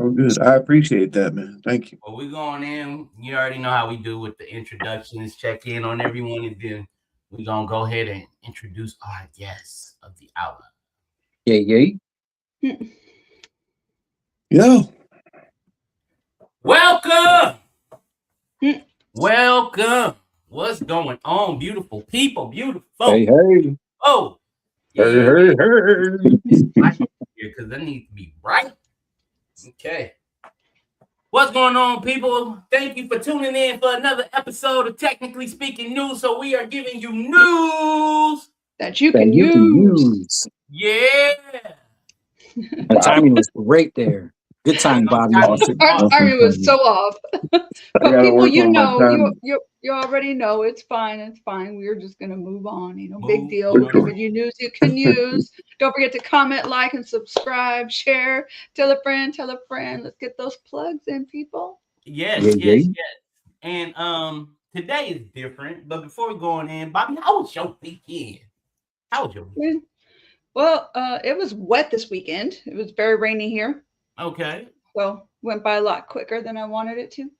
Oh, good. I appreciate that, man. Thank you. Well, we're going in. You already know how we do with the introductions, check in on everyone, and then we're going to go ahead and introduce our guests of the hour. Yay, yay. Yo. Welcome. Welcome. What's going on, beautiful people? Beautiful. Hey, hey. Oh, yeah. Hey. Because that needs to be right. Okay. What's going on, people? Thank you for tuning in for another episode of Technically Speaking News. So we are giving you news that you can use. Yeah. The timing was great there. Good time, Bobby. Our timing was so off. But people, you already know it's fine. It's fine. We're just gonna move on. Big deal. We're giving you news you can use. Don't forget to comment, like, and subscribe, share, tell a friend, tell a friend. Let's get those plugs in, people. Yes. And today is different. But before we go on in, Bobby, how was your weekend? How was your weekend? Well, it was wet this weekend. It was very rainy here. Okay. So went by a lot quicker than I wanted it to.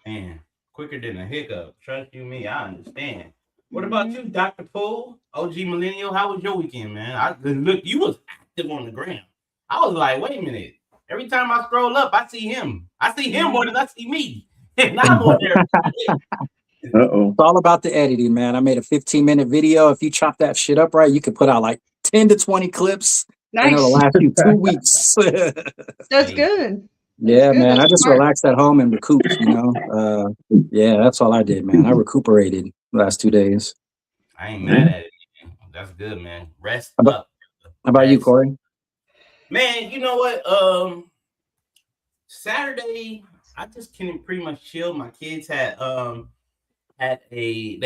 Man, quicker than a hiccup. Trust you me, I understand. What about you, Dr. Poole, OG Millennial? How was your weekend, man? Look, you was active on the gram. I was like, wait a minute. Every time I scroll up, I see him. I see him more than I see me. And I'm on there. It's all about the editing, man. I made a 15-minute video. If you chop that shit up right, you could put out like 10 to 20 clips. Nice. And it'll last you 2 weeks. That's good. Yeah, man. That's I just relaxed at home and recouped, Yeah, that's all I did, man. I recuperated the last 2 days. I ain't mad at it, man. That's good, man. Rest up. How about you, Corey? Man, you know what? Saturday, I just can pretty much chill. My kids they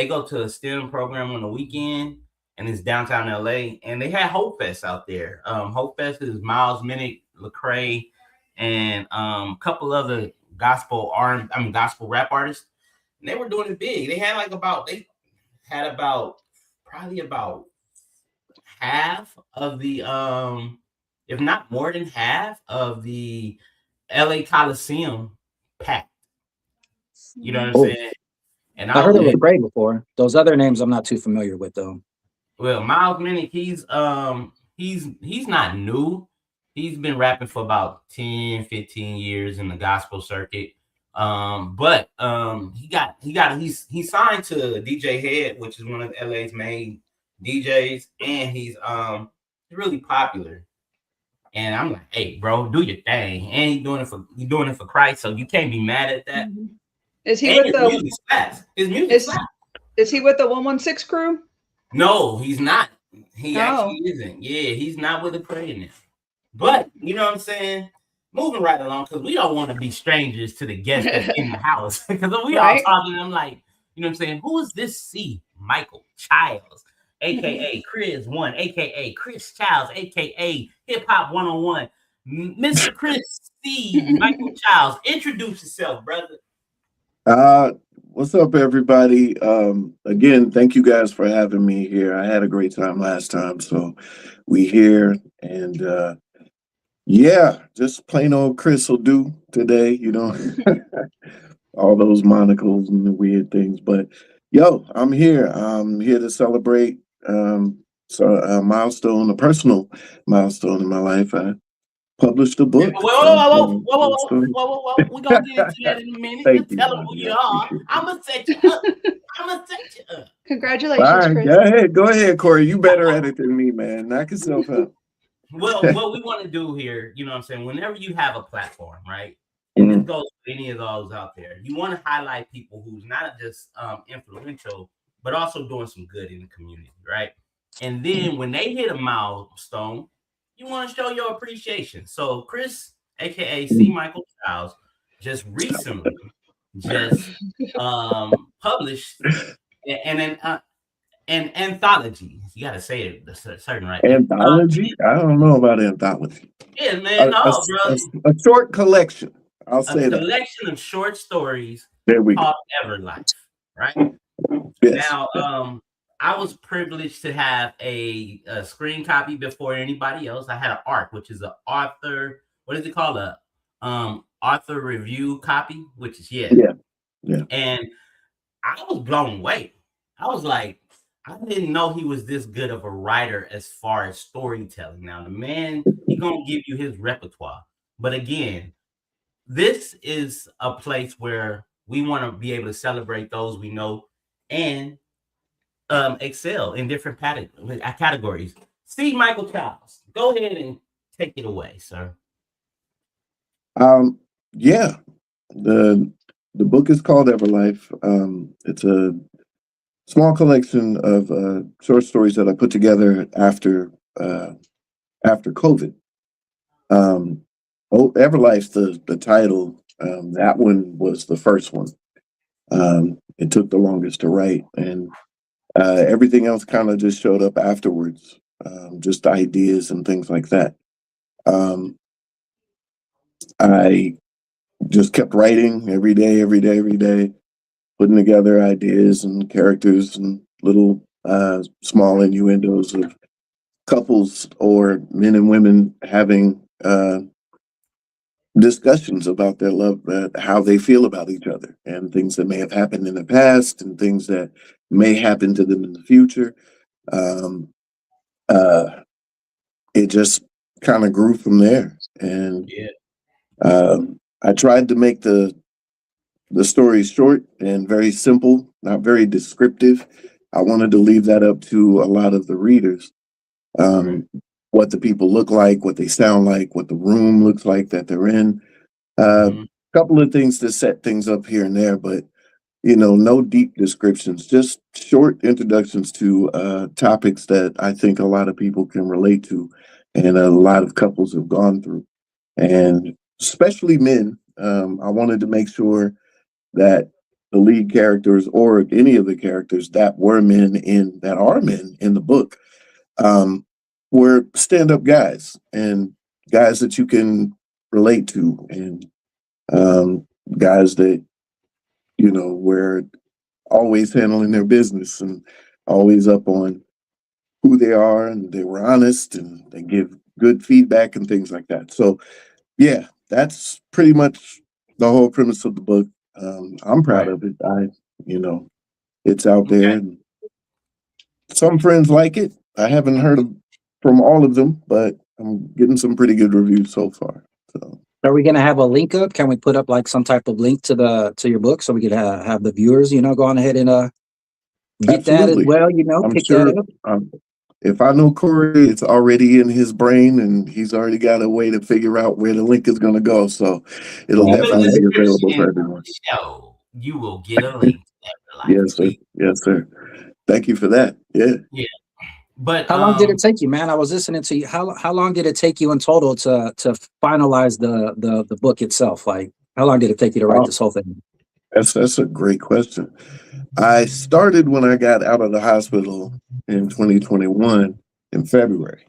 go to a STEM program on the weekend, and it's downtown LA, and they had Hope Fest out there. Hope Fest is Miles Minnick, Lecrae, and a couple other gospel rap artists, and they were doing it big. They had probably about half of the if not more than half of the LA Coliseum packed. You know what I'm saying? And I heard of Lecrae before. Those other names I'm not too familiar with, though. Well, Miles Minnick, he's not new. He's been rapping for about 10, 15 years in the gospel circuit. But he's signed to DJ Head, which is one of LA's main DJs, and he's really popular. And I'm like, hey, bro, do your thing. And he's doing it for Christ, so you can't be mad at that. Is he with the music slaps? His music slaps. Is he with the 116 crew? No, he's not. He actually isn't. Yeah, he's not with the Lecrae now. But you know what I'm saying? Moving right along, because we don't want to be strangers to the guests that's in the house. Because we all talking, I'm like, you know what I'm saying? Who is this C. Michael Chiles, aka Chris One, aka Chris Chiles, aka Hip Hop 101, Mr. Chris C. Michael Chiles? Introduce yourself, brother. What's up, everybody? Again, thank you guys for having me here. I had a great time last time, so we here, and just plain old Chris will do today, all those monicals and the weird things. But I'm here. I'm here to celebrate a personal milestone in my life. I published a book. Whoa. We're going to get into that in a minute. You tell them who you are. I'm going to set you up. Congratulations, all right, Chris. Go ahead, Corey. You better at it than me, man. Knock yourself out. Well, what we want to do here, you know what I'm saying? Whenever you have a platform, right? And this goes to any of those out there. You want to highlight people who's not just influential, but also doing some good in the community, right? And then when they hit a milestone, you want to show your appreciation. So Chris, aka C. Michael Chiles, just recently published an anthology. You got to say it a certain right. Anthology? I don't know about anthology. Yeah, man. Bro. A short collection. I'll say that. A collection of short stories called Everlife, right? Yes. Now, I was privileged to have a screen copy before anybody else. I had an ARC, which is an author. What is it called? author review copy, which is Yeah. And I was blown away. I was like, I didn't know he was this good of a writer as far as storytelling. Now, the man, he gonna give you his repertoire. But again, this is a place where we want to be able to celebrate those we know and excel in different categories. See, Michael Chiles, go ahead and take it away, sir. Yeah, the book is called Everlife. It's a small collection of short stories that I put together after COVID. Everlife's the title. That one was the first one. It took the longest to write, and everything else kind of just showed up afterwards, just ideas and things like that. I just kept writing every day, putting together ideas and characters and little small innuendos of couples or men and women having discussions about their love, how they feel about each other, and things that may have happened in the past and things that may happen to them in the future. Um, it just kind of grew from there, and I tried to make the story short and very simple, not very descriptive. I wanted to leave that up to a lot of the readers. What the people look like, what they sound like, what the room looks like that they're in. Couple of things to set things up here and there, but no deep descriptions, just short introductions to topics that I think a lot of people can relate to and a lot of couples have gone through, and especially men. I wanted to make sure that the lead characters or any of the characters that are men in the book were stand-up guys and guys that you can relate to, and guys that were always handling their business and always up on who they are, and they were honest and they give good feedback and things like that. So yeah, that's pretty much the whole premise of the book. I'm proud of it. It's out there, and some friends like it. I haven't heard from all of them, but I'm getting some pretty good reviews so far. So, are we going to have a link up? Can we put up like some type of link to your book so we could have the viewers, go on ahead and get absolutely. that as well? I'm pick sure. That up. If I know Corey, it's already in his brain, and he's already got a way to figure out where the link is going to go. So it'll definitely be available for everyone. Show, you will get a link to Everlife. Yes, sir. Yes, sir. Thank you for that. Yeah. But how long did it take you, man? I was listening to you. How long did it take you in total to finalize the book itself? Like, how long did it take you to write this whole thing? That's a great question. I started when I got out of the hospital in 2021 in February.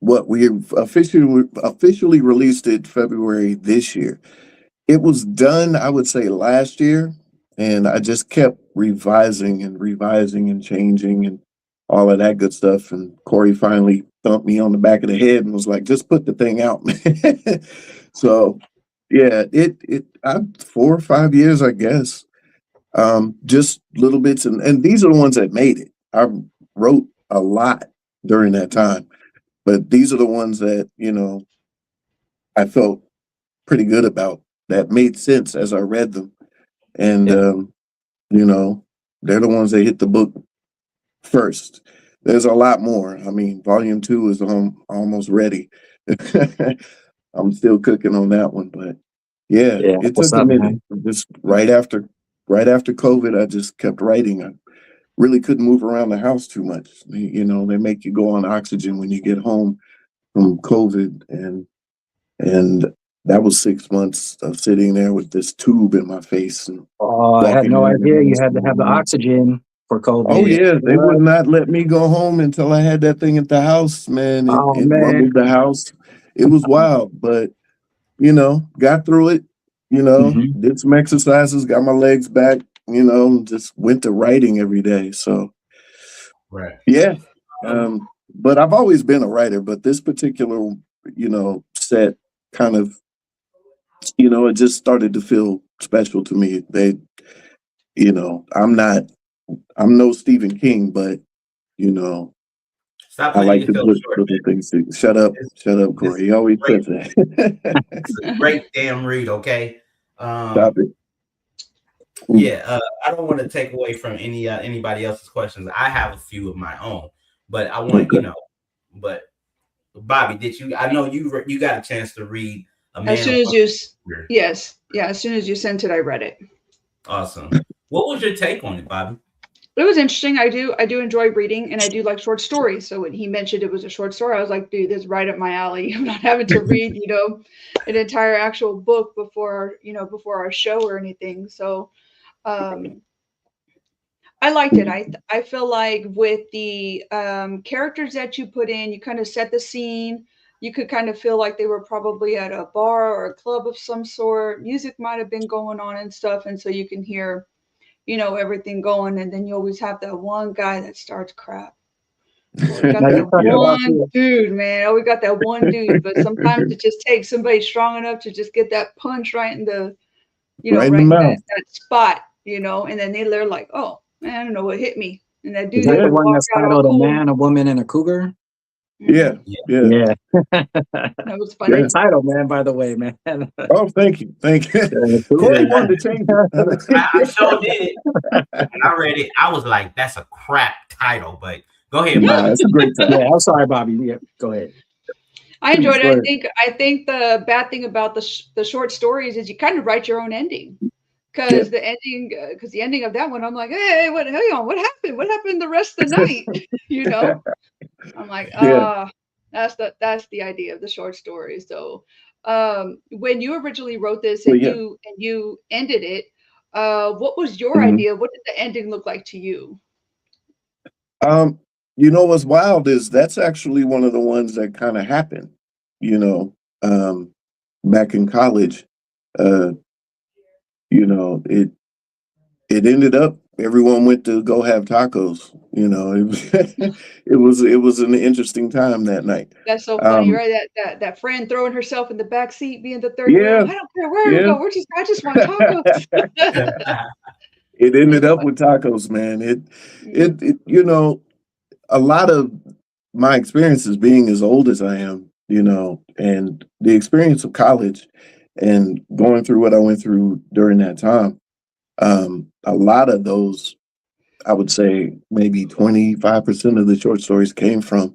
We officially released it February this year. It was done, I would say, last year, and I just kept revising and changing and all of that good stuff. And Corey finally thumped me on the back of the head and was like, "Just put the thing out, man." So yeah, I'm 4 or 5 years, I guess. Just little bits, and these are the ones that made it. I wrote a lot during that time, but these are the ones that I felt pretty good about, that made sense as I read them, and they're the ones that hit the book first. There's a lot more. I mean, volume 2 is almost ready. I'm still cooking on that one, but yeah, it took a minute. Just right after COVID, I just kept writing. I really couldn't move around the house too much. They make you go on oxygen when you get home from COVID, and that was 6 months of sitting there with this tube in my face. And I had no idea you had to have the oxygen for COVID. Oh yeah, they would not let me go home until I had that thing at the house, man. It rumbled the house. It was wild, but got through it. Did some exercises, got my legs back. Just went to writing every day. So, yeah. But I've always been a writer. But this particular set kind of, it just started to feel special to me. I'm no Stephen King, but Stop I playing like to yourself put short, little man. things. Shut up, This Corey. He always great. says that. It's a great damn read. Okay. Stop it. Yeah, I don't want to take away from anybody else's questions. I have a few of my own, but I want But Bobby, did you? I know you got a chance to read A As Man. soon as you, yes, yeah, as soon as you sent it, I read it. Awesome. What was your take on it, Bobby? It was interesting. I do enjoy reading, and I do like short stories. So when he mentioned it was a short story, I was like, dude, this is right up my alley. I'm not having to read, an entire actual book before our show or anything. So I liked it. I feel like with the characters that you put in, you kind of set the scene. You could kind of feel like they were probably at a bar or a club of some sort. Music might have been going on and stuff, and so you can hear, everything going. And then you always have that one guy that starts crap. Oh, we got that one dude, man. Oh, we got that one dude. But sometimes it just takes somebody strong enough to just get that punch right in the, right in that spot, and then they're like, oh, man, I don't know what hit me. And that dude is that the one that's titled A Man, a Woman, and a Cougar? Yeah. That was funny. Great title, man, by the way, man. Oh, thank you. Corey wanted to change it. I sure did. And I read it. I was like, that's a crap title, but go ahead, Bobby. It's a great title. Yeah, I'm sorry, Bobby. Yeah, go ahead. I enjoyed it. I think the bad thing about the short stories is you kind of write your own ending. Because the ending of that one, I'm like, hey, what happened? What happened the rest of the night? I'm like, that's the idea of the short story. So, when you originally wrote this and you ended it, what was your idea? What did the ending look like to you? What's wild is that's actually one of the ones that kind of happened. Back in college, it ended up everyone went to go have tacos. It was an interesting time that night. That's so funny, right? That friend throwing herself in the back seat, being the third wheel. I don't care where we go. I just want tacos. It ended up with tacos, man. It a lot of my experiences being as old as I am, and the experience of college and going through what I went through during that time. A lot of those, I would say maybe 25% of the short stories came from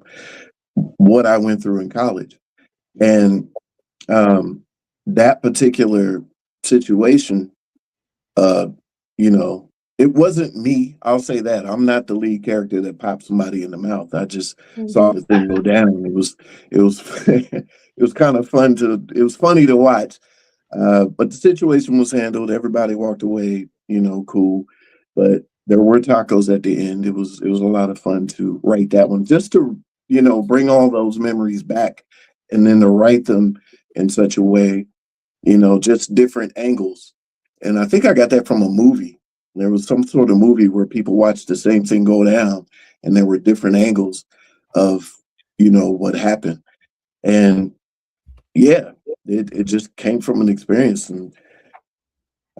what I went through in college. And that particular situation, it wasn't me. I'll say that. I'm not the lead character that popped somebody in the mouth. I just saw the thing go down. It was it was kind of fun it was funny to watch. But the situation was handled. Everybody walked away, cool. But there were tacos at the end. It was a lot of fun to write that one, just to, bring all those memories back and then to write them in such a way, just different angles. And I think I got that from a movie. There was some sort of movie where people watched the same thing go down and there were different angles of, what happened. And yeah, it just came from an experience. And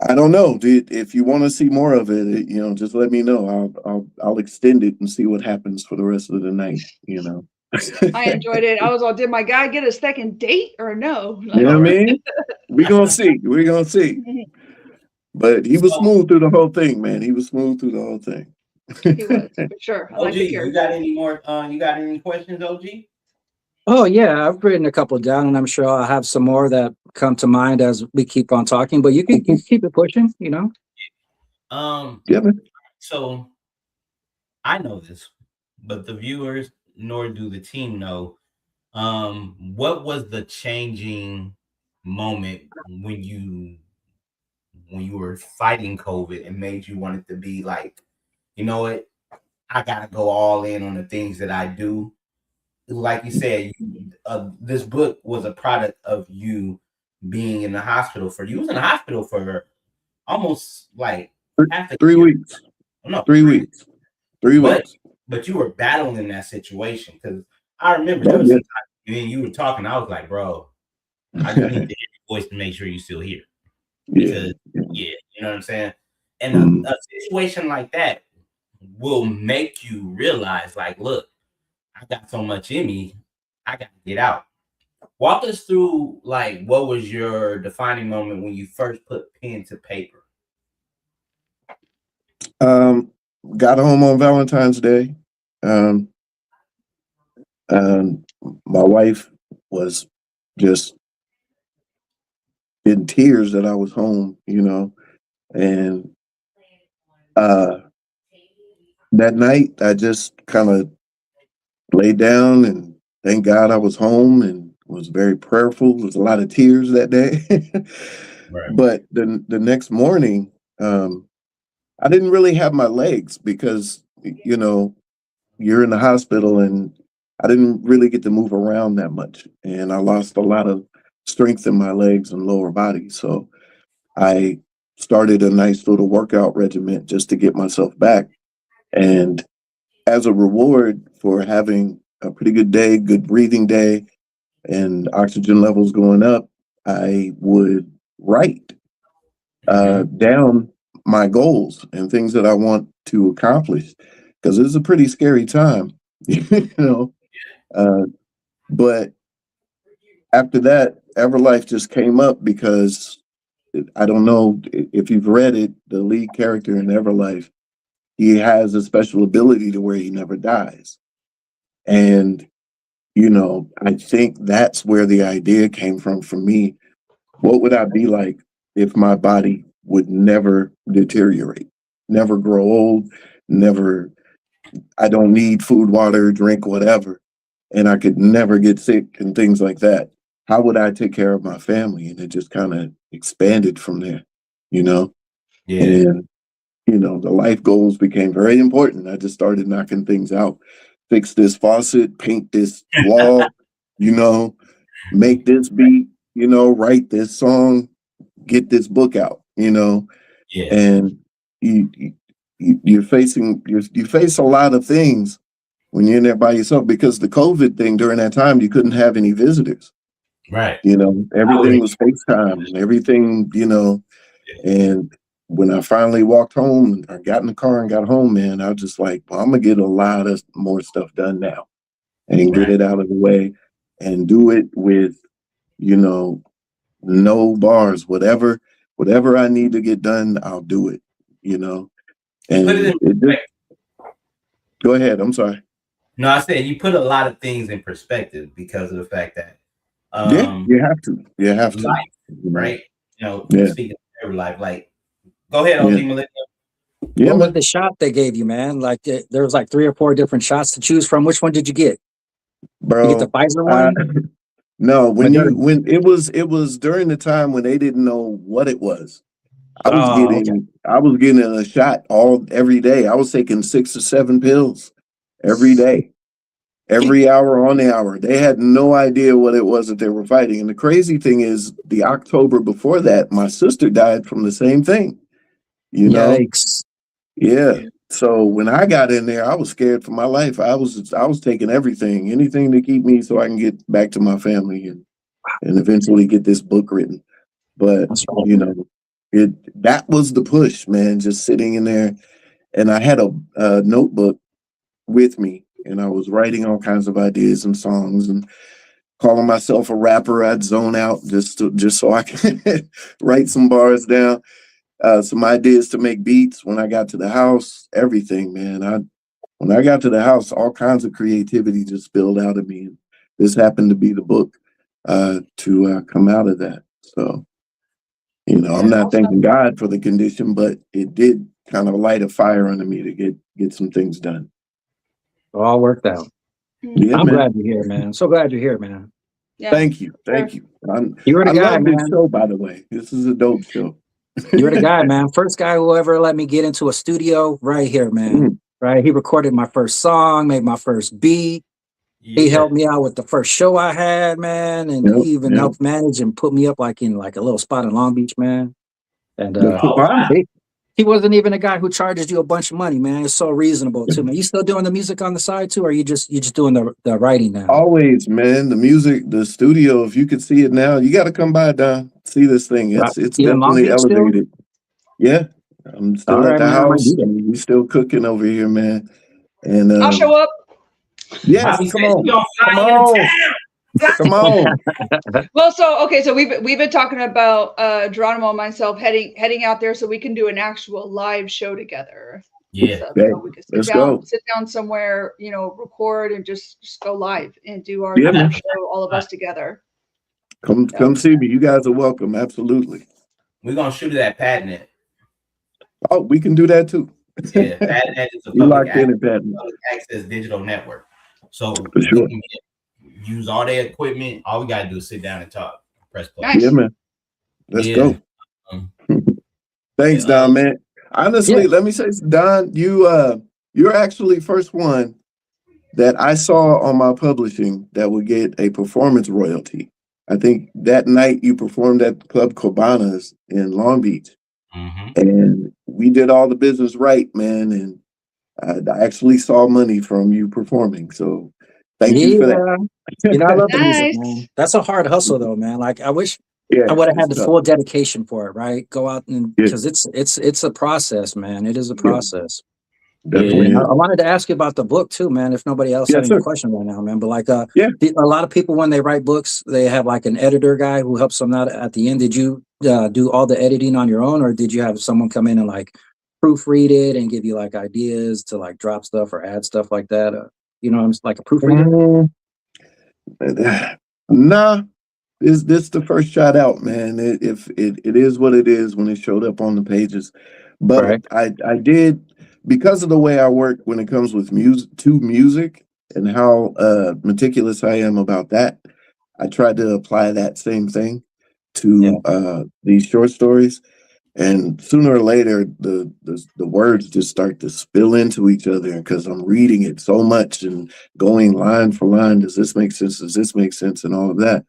I don't know, if you want to see more of it, just let me know. I'll extend it and see what happens for the rest of the night, I enjoyed it. I was all, did my guy get a second date or no? You know what I mean? We're going to see. But he was smooth through the whole thing, man. He was smooth through the whole thing. He was, for sure. OG, you got any more? You got any questions, OG? Oh yeah, I've written a couple down, and I'm sure I'll have some more that come to mind as we keep on talking. But you can keep it pushing, Yeah. Man. So I know this, but the viewers nor do the team know. What was the changing moment when you were fighting COVID and made you want it to be like, you know what, I gotta go all in on the things that I do. Like you said, this book was a product of you being in the hospital you was in the hospital for almost like half 3 weeks. No, 3 weeks. 3 weeks. But you were battling that situation, because I remember there was some times And then you were talking. I was like, bro, I just need to hear your voice to make sure you're still here. Because you know what I'm saying? And a situation like that will make you realize, like, look, I got so much in me, I got to get out. Walk us through, like, what was your defining moment when you first put pen to paper? Got home on Valentine's Day. My wife was just in tears that I was home, you know, and that night I just kind of laid down and thank God I was home and was very prayerful. There was a lot of tears that day. Right. But the next morning, I didn't really have my legs because, you know, you're in the hospital and I didn't really get to move around that much. And I lost a lot of strength in my legs and lower body. So I started a nice little workout regimen just to get myself back. And as a reward for having a pretty good day, good breathing day, and oxygen levels going up, I would write down my goals and things that I want to accomplish because it's a pretty scary time, you know. But after that, Everlife just came up because I don't know if you've read it, the lead character in Everlife, he has a special ability to where he never dies. And, you know, I think that's where the idea came from for me. What would I be like if my body would never deteriorate, never grow old, never, I don't need food, water, drink, whatever, and I could never get sick and things like that? How would I take care of my family? And it just kind of expanded from there, you know? Yeah. And, you know, the life goals became very important. I just started knocking things out. Fix this faucet, paint this wall, you know, make this beat, you know, write this song, get this book out, you know. Yeah. And you face a lot of things when you're in there by yourself because the COVID thing during that time, you couldn't have any visitors. Right. You know, everything was FaceTime and everything, you know. And when I finally walked home, I got in the car and got home, man, I was just like, well, I'm gonna get a lot of more stuff done now and get it out of the way and do it with, you know, no bars, whatever I need to get done, I'll do it, you know. And go ahead. I'm sorry. No, I said you put a lot of things in perspective because of the fact that you have to. You have to. Life, right? You know, speaking of Everlife, like, go ahead, OG Millennial. Yeah, what was the shot they gave you, man? Like there was like 3 or 4 different shots to choose from. Which one did you get? Bro, you get the Pfizer one? No, when it was during the time when they didn't know what it was. I was getting a shot every day. I was taking 6 or 7 pills every day, every hour on the hour. They had no idea what it was that they were fighting. And the crazy thing is, the October before that, my sister died from the same thing. You know? Yikes. Yeah. So when I got in there, I was scared for my life. I was taking anything to keep me so I can get back to my family and eventually get this book written. But you know, that was the push, man, just sitting in there. And I had a notebook with me and I was writing all kinds of ideas and songs and calling myself a rapper. I'd zone out just so I can write some bars down. Some ideas to make beats when I got to the house, everything, man. When I got to the house, all kinds of creativity just spilled out of me. And this happened to be the book to come out of that. So, you know, I'm not thanking God for the condition, but it did kind of light a fire under me to get some things done. It all worked out. Yeah, I'm glad you're here, man. I'm so glad you're here, man. Yeah. Thank you. You're the guy, love man. this show, by the way. This is a dope show. You're the guy, man. First guy who ever let me get into a studio right here, man. Right. He recorded my first song, made my first beat. Yeah. He helped me out with the first show I had, man. And he even helped manage and put me up in a little spot in Long Beach, man. And he wasn't even a guy who charges you a bunch of money, man. It's so reasonable too, man. You still doing the music on the side too, or you just doing the writing now? Always, man. The music, the studio. If you could see it now, you got to come by, Don. See this thing. It's You in Long definitely Beach still? elevated. Yeah, I'm All still at right, the man. I might house. be there. We still cooking over here, man. And I'll show up. yes, Bobby come said on, she gonna come fly into on, town. come on. Well, so we've been talking about Geronimo and myself heading out there so we can do an actual live show together. Yeah. So, Okay, we can let's go. sit down somewhere, record and just go live and do our Yeah, man. show, all of us together. Come see me. You guys are welcome. Absolutely. We're gonna shoot it at Padnet. Oh, we can do that too. Yeah, Padnet is a You locked in at Patton. public access digital network. So For sure. we can use all their equipment. All we gotta do is sit down and talk. Press play. Nice. Yeah, man. Let's go. Thanks, Yeah, Don, man. Honestly, let me say, Don, you're actually first one that I saw on my publishing that would get a performance royalty. I think that night you performed at Club Cabanas in Long Beach, and we did all the business right, man. And I actually saw money from you performing. So thank you for that. I love the music, Nice. man. That's a hard hustle, though, man. Like, I wish Yeah, I would have had it's the tough. full dedication for it, right? Go out and because it's a process, man. It is a process. Definitely. And I is. wanted to ask you about the book too, man. If nobody else had Yes, any sir. questions right now, man. But like, a lot of people when they write books, they have like an editor guy who helps them out at the end. Did you do all the editing on your own, or did you have someone come in and like proofread it and give you like ideas to like drop stuff or add stuff like that? Like a proofreader. Nah, this the first shot out, man. It is what it is when it showed up on the pages, but I did, because of the way I work when it comes with music and how meticulous I am about that. I tried to apply that same thing to these short stories, and sooner or later the words just start to spill into each other because I'm reading it so much and going line for line. Does this make sense? Does this make sense? And all of that.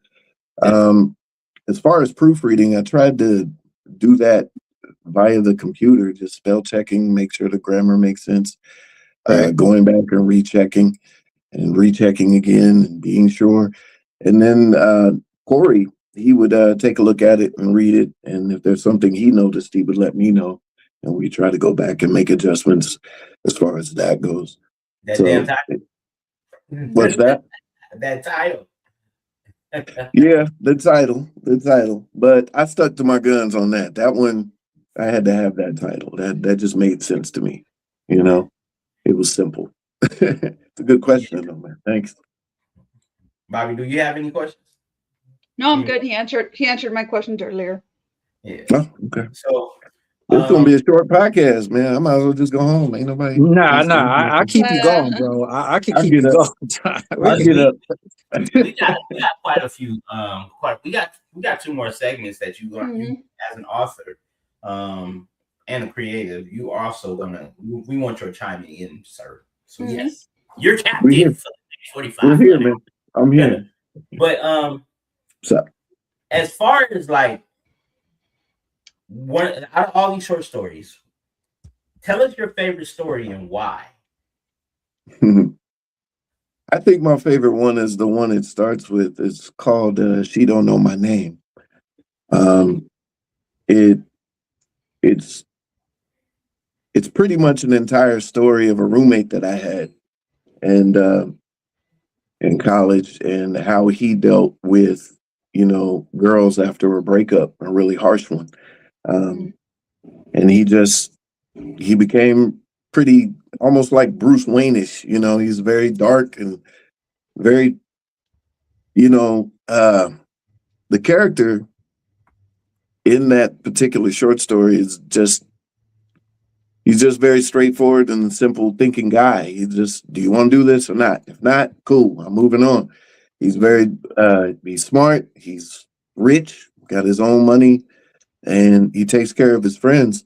As far as proofreading, I tried to do that via the computer, just spell checking, make sure the grammar makes sense, going back and rechecking again and being sure. And then Corey, he would take a look at it and read it. And if there's something he noticed, he would let me know. And we try to go back and make adjustments as far as that goes. Damn title. What's that? That title. Yeah, the title. But I stuck to my guns on that. That one, I had to have that title. That just made sense to me. It was simple. It's a good question, though, man. Thanks. Bobby, do you have any questions? No, I'm good. He answered my questions earlier. Yeah. Oh, okay. So it's gonna be a short podcast, man. I might as well just go home. Ain't nobody. Nah. I keep you going, bro. I can keep you going. I'll get up. we got quite a few. We got two more segments that you as an author, and a creative. You also we want your chiming in, sir. So yes, you're captain for the next 45. We're here, man. I'm here. But as far as like one out of all these short stories, tell us your favorite story and why. I think my favorite one is the one it starts with. It's called "She Don't Know My Name." It's pretty much an entire story of a roommate that I had, and in college, and how he dealt with girls after a breakup, a really harsh one, and he became pretty almost like Bruce Wayne-ish. He's very dark and very, the character in that particular short story is he's just very straightforward and simple thinking guy. Do you want to do this or not? If not, cool, I'm moving on. He's he's smart, he's rich, got his own money, and he takes care of his friends.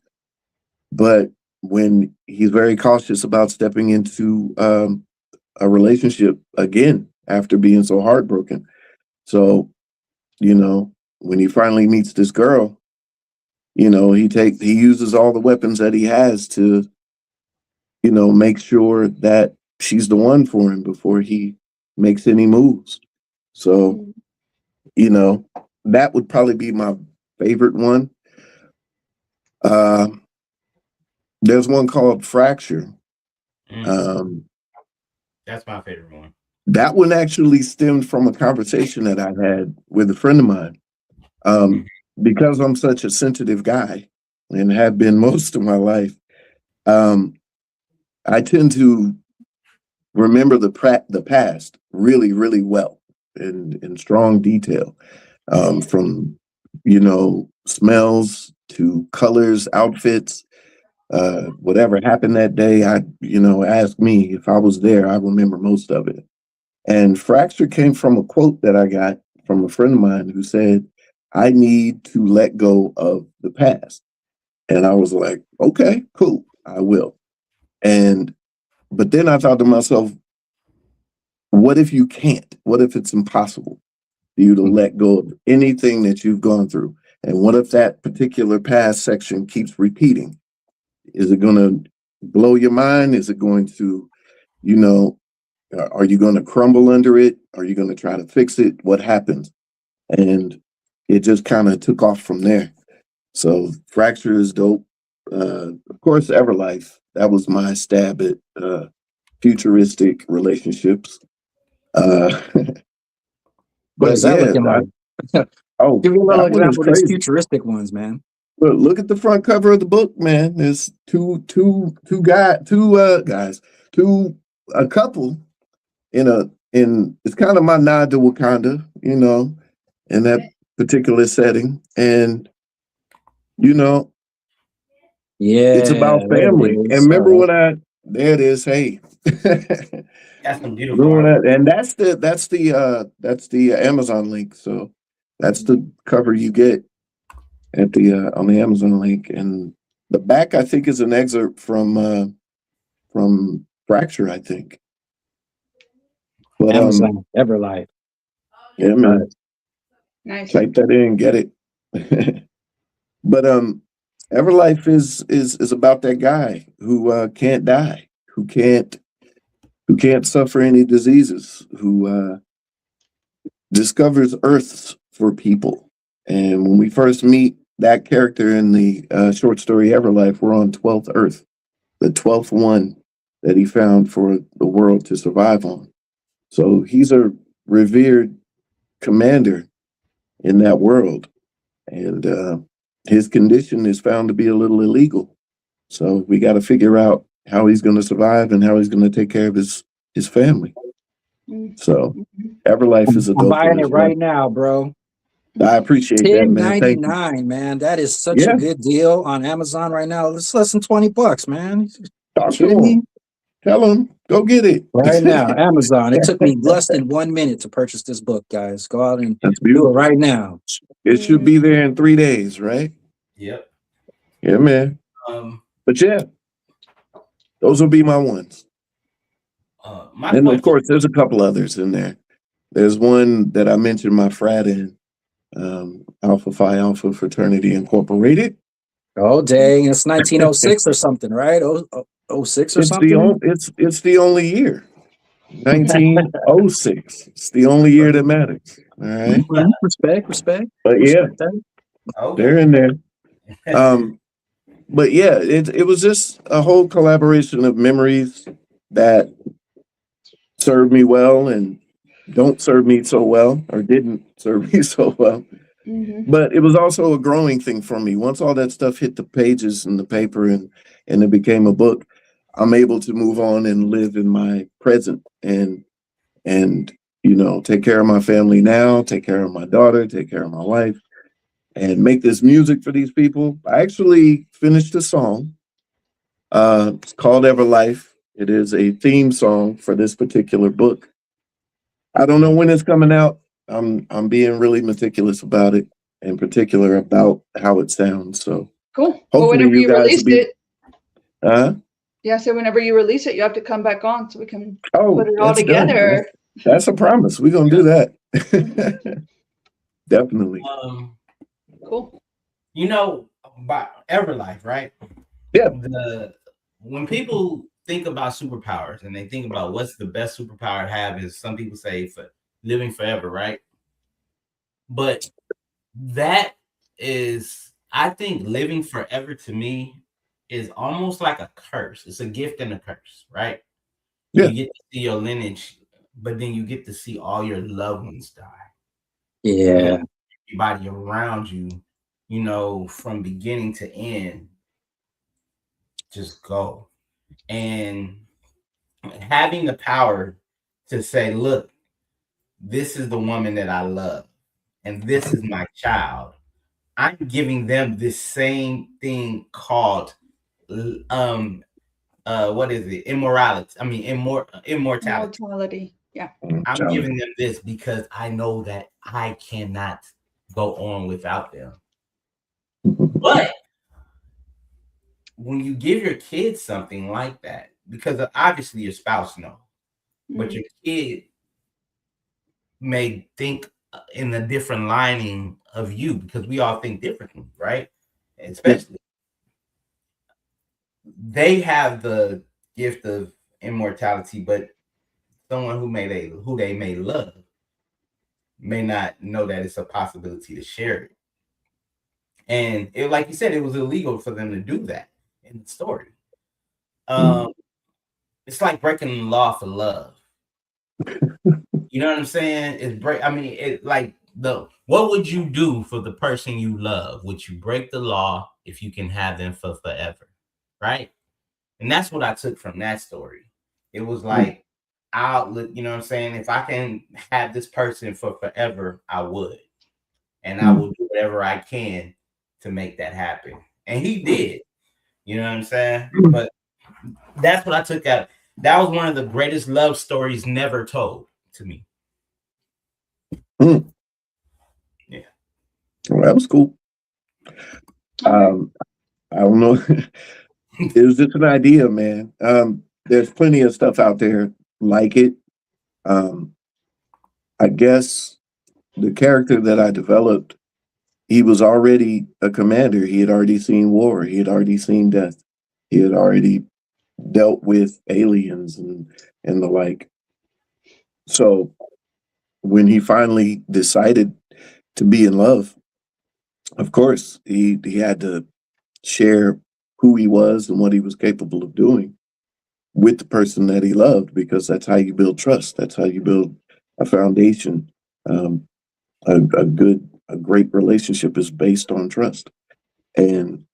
But when he's very cautious about stepping into a relationship again after being so heartbroken. So, when he finally meets this girl, you know, he uses all the weapons that he has to, you know, make sure that she's the one for him before he makes any moves. So, you know, that would probably be my favorite one. There's one called Fracture. That's my favorite one. That one actually stemmed from a conversation that I had with a friend of mine. Because I'm such a sensitive guy and have been most of my life, I tend to remember the past really, really well in strong detail, from, you know, smells to colors, outfits, whatever happened that day. You know, ask me if I was there, I remember most of it. And Fracture came from a quote that I got from a friend of mine who said, I need to let go of the past. And I was like, okay, cool, I will. But then I thought to myself, what if you can't? What if it's impossible for you to let go of anything that you've gone through? And what if that particular past section keeps repeating? Is it going to blow your mind? Is it going to, you know, are you going to crumble under it? Are you going to try to fix it? What happens? And it just kind of took off from there. So Fracture is dope. Of course, Everlife. That was my stab at futuristic relationships. What is that looking like? Oh, give me a little example of these futuristic ones, man. Look at the front cover of the book, man. There's a couple in it's kind of my nod to Wakanda, you know, in that particular setting. And, you know, yeah, it's about family. And remember there it is. Hey, that's some beautiful. And that's the Amazon link. So that's the cover you get at the on the Amazon link. And the back, I think, is an excerpt from Fracture, I think. But Amazon Everlife. Yeah, man. Nice. Type that in, get it. But Everlife is about that guy who can't die, who can't suffer any diseases, who discovers Earths for people. And when we first meet that character in the short story Everlife, we're on 12th Earth, the 12th one that he found for the world to survive on. So he's a revered commander in that world. And his condition is found to be a little illegal. So we got to figure out how he's going to survive and how he's going to take care of his family. So Everlife is a dope. I'm buying it right now, bro. I appreciate that, man. $10.99, man. That is such a good deal on Amazon right now. It's less than $20, man. Talk to him. Tell him, go get it. Right now, Amazon. It took me less than 1 minute to purchase this book, guys. Go out and do it right now. It should be there in 3 days, right? Yep. Yeah, man. But yeah, those will be my ones. And of course, there's a couple others in there. There's one that I mentioned my frat in, Alpha Phi Alpha Fraternity Incorporated. Oh, dang. It's 1906 or something, right? 06 or something? It's the only year. 1906. It's the only year that matters. All right. Respect. But yeah, they're in there. But yeah, it was just a whole collaboration of memories that served me well and don't serve me so well, or didn't serve me so well. But it was also a growing thing for me. Once all that stuff hit the pages and the paper and it became a book, I'm able to move on and live in my present and you know, take care of my family now, take care of my daughter, take care of my wife, and make this music for these people. I actually finished a song. It's called Everlife. It is a theme song for this particular book. I don't know when it's coming out. I'm being really meticulous about it, in particular about how it sounds. So cool. Well, whenever you release it, yeah. So whenever you release it, you have to come back on so we can put it all together. That's a promise. We're gonna do that. Definitely. Cool. You know, by Everlife, right? Yeah. When people think about superpowers and they think about what's the best superpower to have, is some people say for living forever, right? But that is, I think living forever to me is almost like a curse. It's a gift and a curse, right? Yeah. You get to see your lineage, but then you get to see all your loved ones die. Yeah. Everybody around you, you know, from beginning to end, just go. And having the power to say, look, this is the woman that I love, and this is my child. I'm giving them this same thing called what is it? Immorality. I mean immortality. Immortality. Yeah. I'm giving them this because I know that I cannot go on without them. But when you give your kids something like that, because obviously your spouse knows, but your kid may think in a different lining of you, because we all think differently, right? Especially they have the gift of immortality, but someone who they may love may not know that it's a possibility to share it. And it, like you said, it was illegal for them to do that in the story. It's like breaking the law for love. You know what I'm saying? What would you do for the person you love? Would you break the law if you can have them for forever? Right? And that's what I took from that story. It was like, you know what I'm saying? If I can have this person for forever, I would. And I will do whatever I can to make that happen. And he did. You know what I'm saying? But that's what I took out. That was one of the greatest love stories never told to me. Yeah. Well, that was cool. I don't know. It was just an idea, man. There's plenty of stuff out there like it. I guess the character that I developed, he was already a commander. He had already seen war. He had already seen death. He had already dealt with aliens and the like. So when he finally decided to be in love, of course, he had to share who he was and what he was capable of doing with the person that he loved, because that's how you build trust. That's how you build a foundation. A great relationship is based on trust. And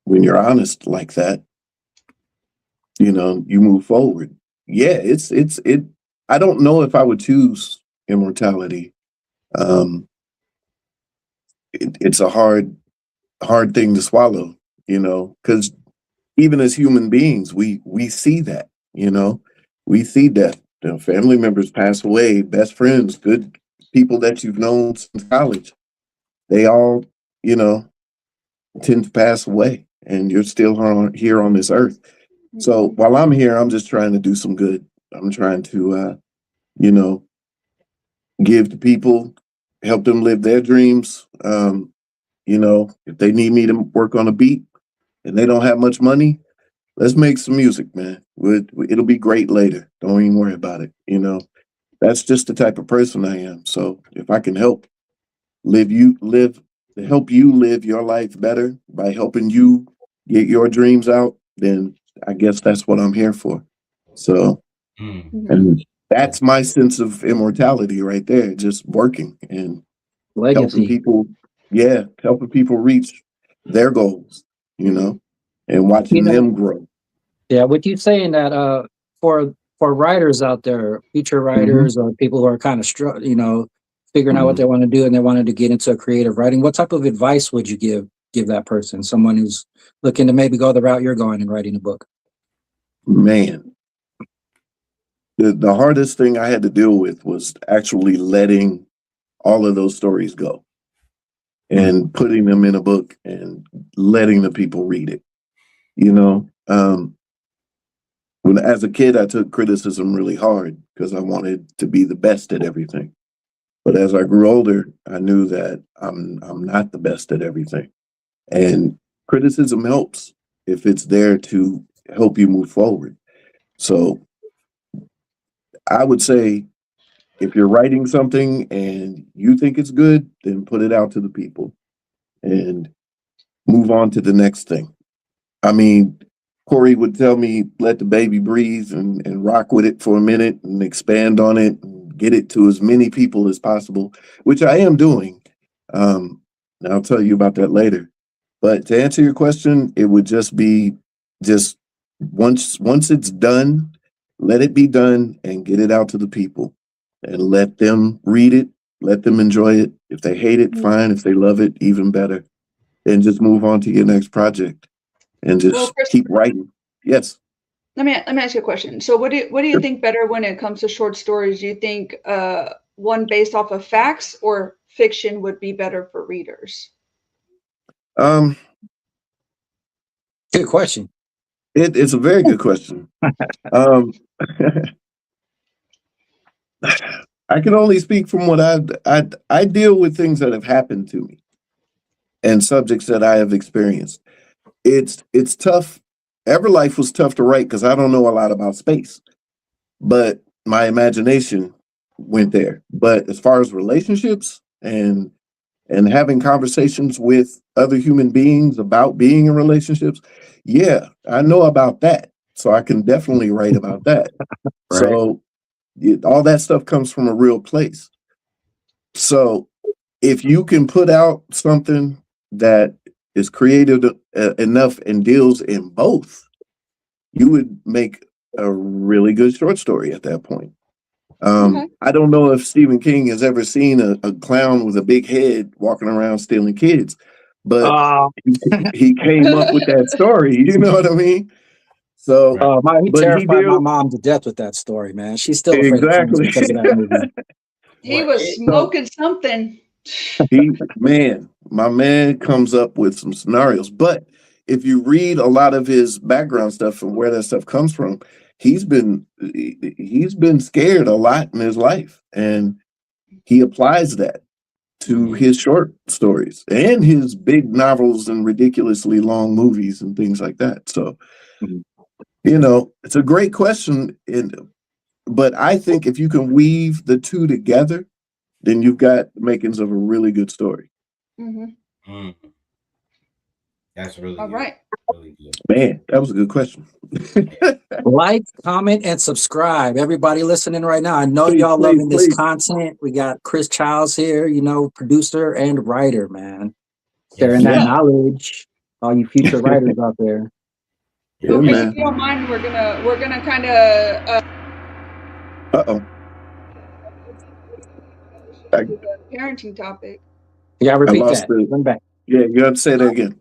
when you're honest like that, you know, you move forward. Yeah, it. I don't know if I would choose immortality. It's a hard thing to swallow, you know, because even as human beings, we see that, you know, we see death. You know, family members pass away, best friends, good people that you've known since college. They all, you know, tend to pass away, and you're still here on this earth. So while I'm here, I'm just trying to do some good. I'm trying to, you know, give to people, help them live their dreams. You know, if they need me to work on a beat and they don't have much money, let's make some music, man. It'll be great later. Don't even worry about it. You know, that's just the type of person I am. So if I can help help you live your life better by helping you get your dreams out, then I guess that's what I'm here for. So, and that's my sense of immortality right there, just working and helping Legacy. people. Yeah, helping people reach their goals, you know, and watching them grow. Yeah, with you saying that, for writers out there, feature writers or people who are kind of you know, figuring out what they want to do and they wanted to get into a creative writing, what type of advice would you give that person, someone who's looking to maybe go the route you're going and writing a book? Man, the hardest thing I had to deal with was actually letting all of those stories go and putting them in a book and letting the people read it. You know, when as a kid, I took criticism really hard because I wanted to be the best at everything. But as I grew older, I knew that I'm not the best at everything. And criticism helps if it's there to help you move forward. So I would say if you're writing something and you think it's good, then put it out to the people and move on to the next thing. I mean, Corey would tell me, let the baby breathe and rock with it for a minute and expand on it and get it to as many people as possible, which I am doing. And I'll tell you about that later. But to answer your question, it would just be just once it's done, let it be done and get it out to the people and let them read it, let them enjoy it. If they hate it, fine. If they love it, even better. And just move on to your next project and just keep writing. Yes. Let me ask you a question. So what do you think better when it comes to short stories? Do you think one based off of facts or fiction would be better for readers? Good question. It's a very good question. I can only speak from what I deal with things that have happened to me and subjects that I have experienced. It's tough. Everlife was tough to write because I don't know a lot about space, but my imagination went there. But as far as relationships and having conversations with other human beings about being in relationships, yeah, I know about that. So I can definitely write about that. Right. So all that stuff comes from a real place. So if you can put out something that is creative enough and deals in both, you would make a really good short story at that point. I don't know if Stephen King has ever seen a clown with a big head walking around stealing kids, but he came up with that story. You know what I mean? So, he terrified my mom to death with that story, man. She's still afraid of clowns because of that movie. He was smoking something. My man comes up with some scenarios. But if you read a lot of his background stuff and where that stuff comes from, he's been scared a lot in his life, and he applies that to his short stories and his big novels and ridiculously long movies and things like that. So, it's a great question, but I think if you can weave the two together, then you've got the makings of a really good story. That's really all good. right. Really good. Man, that was a good question. Like, comment, and subscribe. Everybody listening right now, I know y'all loving this content. We got Chris Chiles here, producer and writer, man. Sharing that knowledge. All you future writers out there. Yeah, okay, man. if you don't mind, we're gonna kind of parenting topic. Yeah, repeat that. Come back. Yeah, you have to say that again.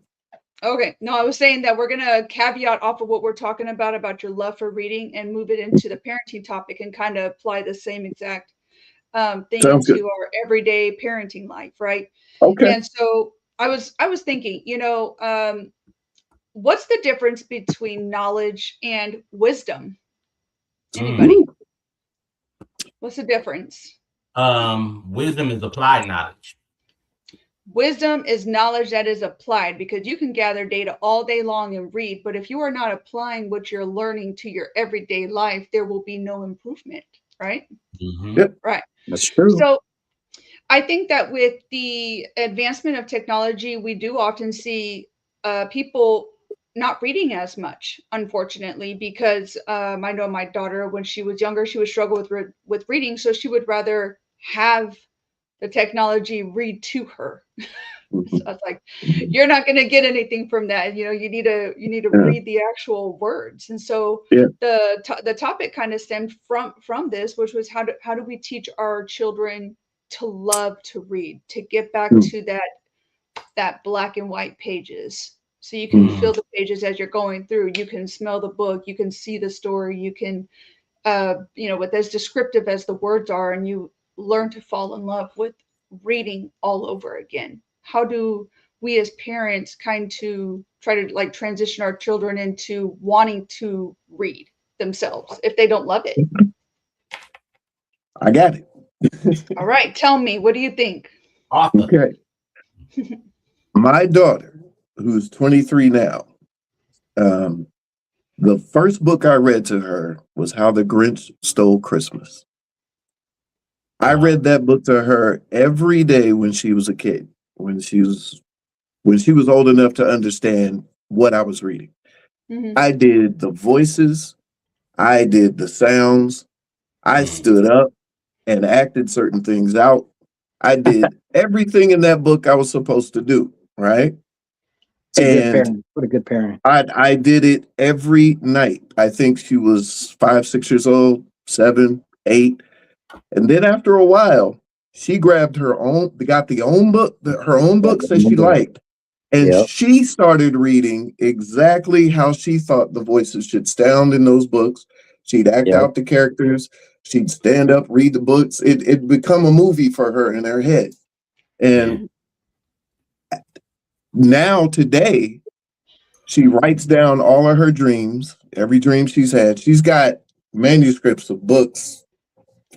Okay. No, I was saying that we're gonna caveat off of what we're talking about your love for reading, and move it into the parenting topic and kind of apply the same exact thing into our everyday parenting life, right? Okay. And so I was thinking, what's the difference between knowledge and wisdom? Anybody? What's the difference? Wisdom is applied knowledge. Wisdom is knowledge that is applied, because you can gather data all day long and read, but if you are not applying what you're learning to your everyday life, there will be no improvement, right? Yep. Right. That's true. So I think that with the advancement of technology, we do often see people not reading as much, unfortunately, because I know my daughter, when she was younger, she would struggle with reading, so she would rather have the technology read to her. So it's like, you're not going to get anything from that. You need to read the actual words. And so the topic kind of stemmed from this, which was how do we teach our children to love to read, to get back to that black and white pages, so you can feel the pages as you're going through. You can smell the book, you can see the story, you can with as descriptive as the words are, and you learn to fall in love with reading all over again. How do we as parents kind to try to transition our children into wanting to read themselves if they don't love it? I got it. All right, tell me, what do you think? Okay. My daughter who's 23 now, the first book I read to her was How the Grinch Stole Christmas. I read that book to her every day when she was a kid, when she was old enough to understand what I was reading. Mm-hmm. I did the voices, I did the sounds, I stood up and acted certain things out. I did everything in that book I was supposed to do, right? It's a good parent. What a good parent. I did it every night. I think she was 5, 6 years old, 7, 8. And then after a while, she grabbed her own, got her own books that she liked. And she started reading exactly how she thought the voices should sound in those books. She'd act out the characters. She'd stand up, read the books. It'd become a movie for her in her head. And now today, she writes down all of her dreams, every dream she's had. She's got manuscripts of books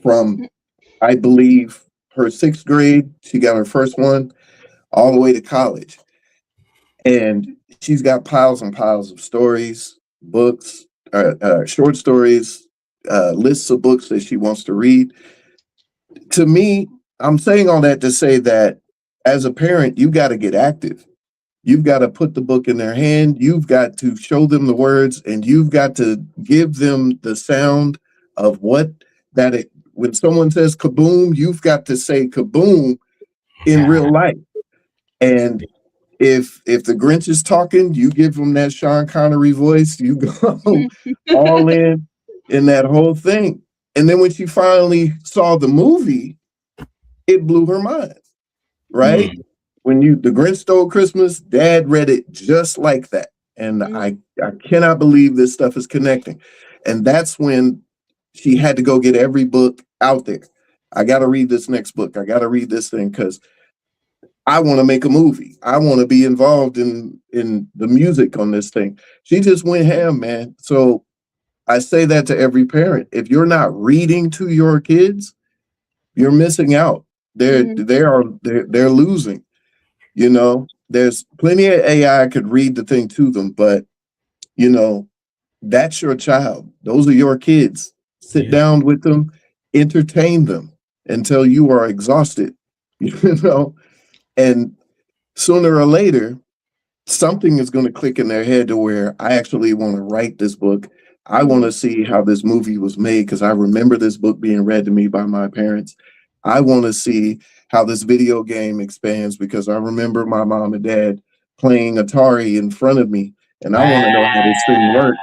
from, I believe, her 6th grade. She got her first one all the way to college. And she's got piles and piles of stories, books, short stories, lists of books that she wants to read. To me, I'm saying all that to say that as a parent, you got to get active. You've got to put the book in their hand. You've got to show them the words, and you've got to give them the sound of when someone says kaboom, you've got to say kaboom in real life. And if the Grinch is talking, you give them that Sean Connery voice. You go all in that whole thing. And then when she finally saw the movie, it blew her mind, right? When the Grinch Stole Christmas, Dad read it just like that. And I cannot believe this stuff is connecting. And that's when she had to go get every book out there. I got to read this next book. I got to read this thing because I want to make a movie. I want to be involved in the music on this thing. She just went ham, man. So I say that to every parent. If you're not reading to your kids, you're missing out. They're losing. You know, there's plenty of AI could read the thing to them, but you know, that's your child. Those are your kids. Sit down with them, entertain them until you are exhausted, you know, and sooner or later, something is going to click in their head to where I actually want to write this book. I want to see how this movie was made because I remember this book being read to me by my parents. I want to see how this video game expands because I remember my mom and dad playing Atari in front of me, and I want to know how this thing worked.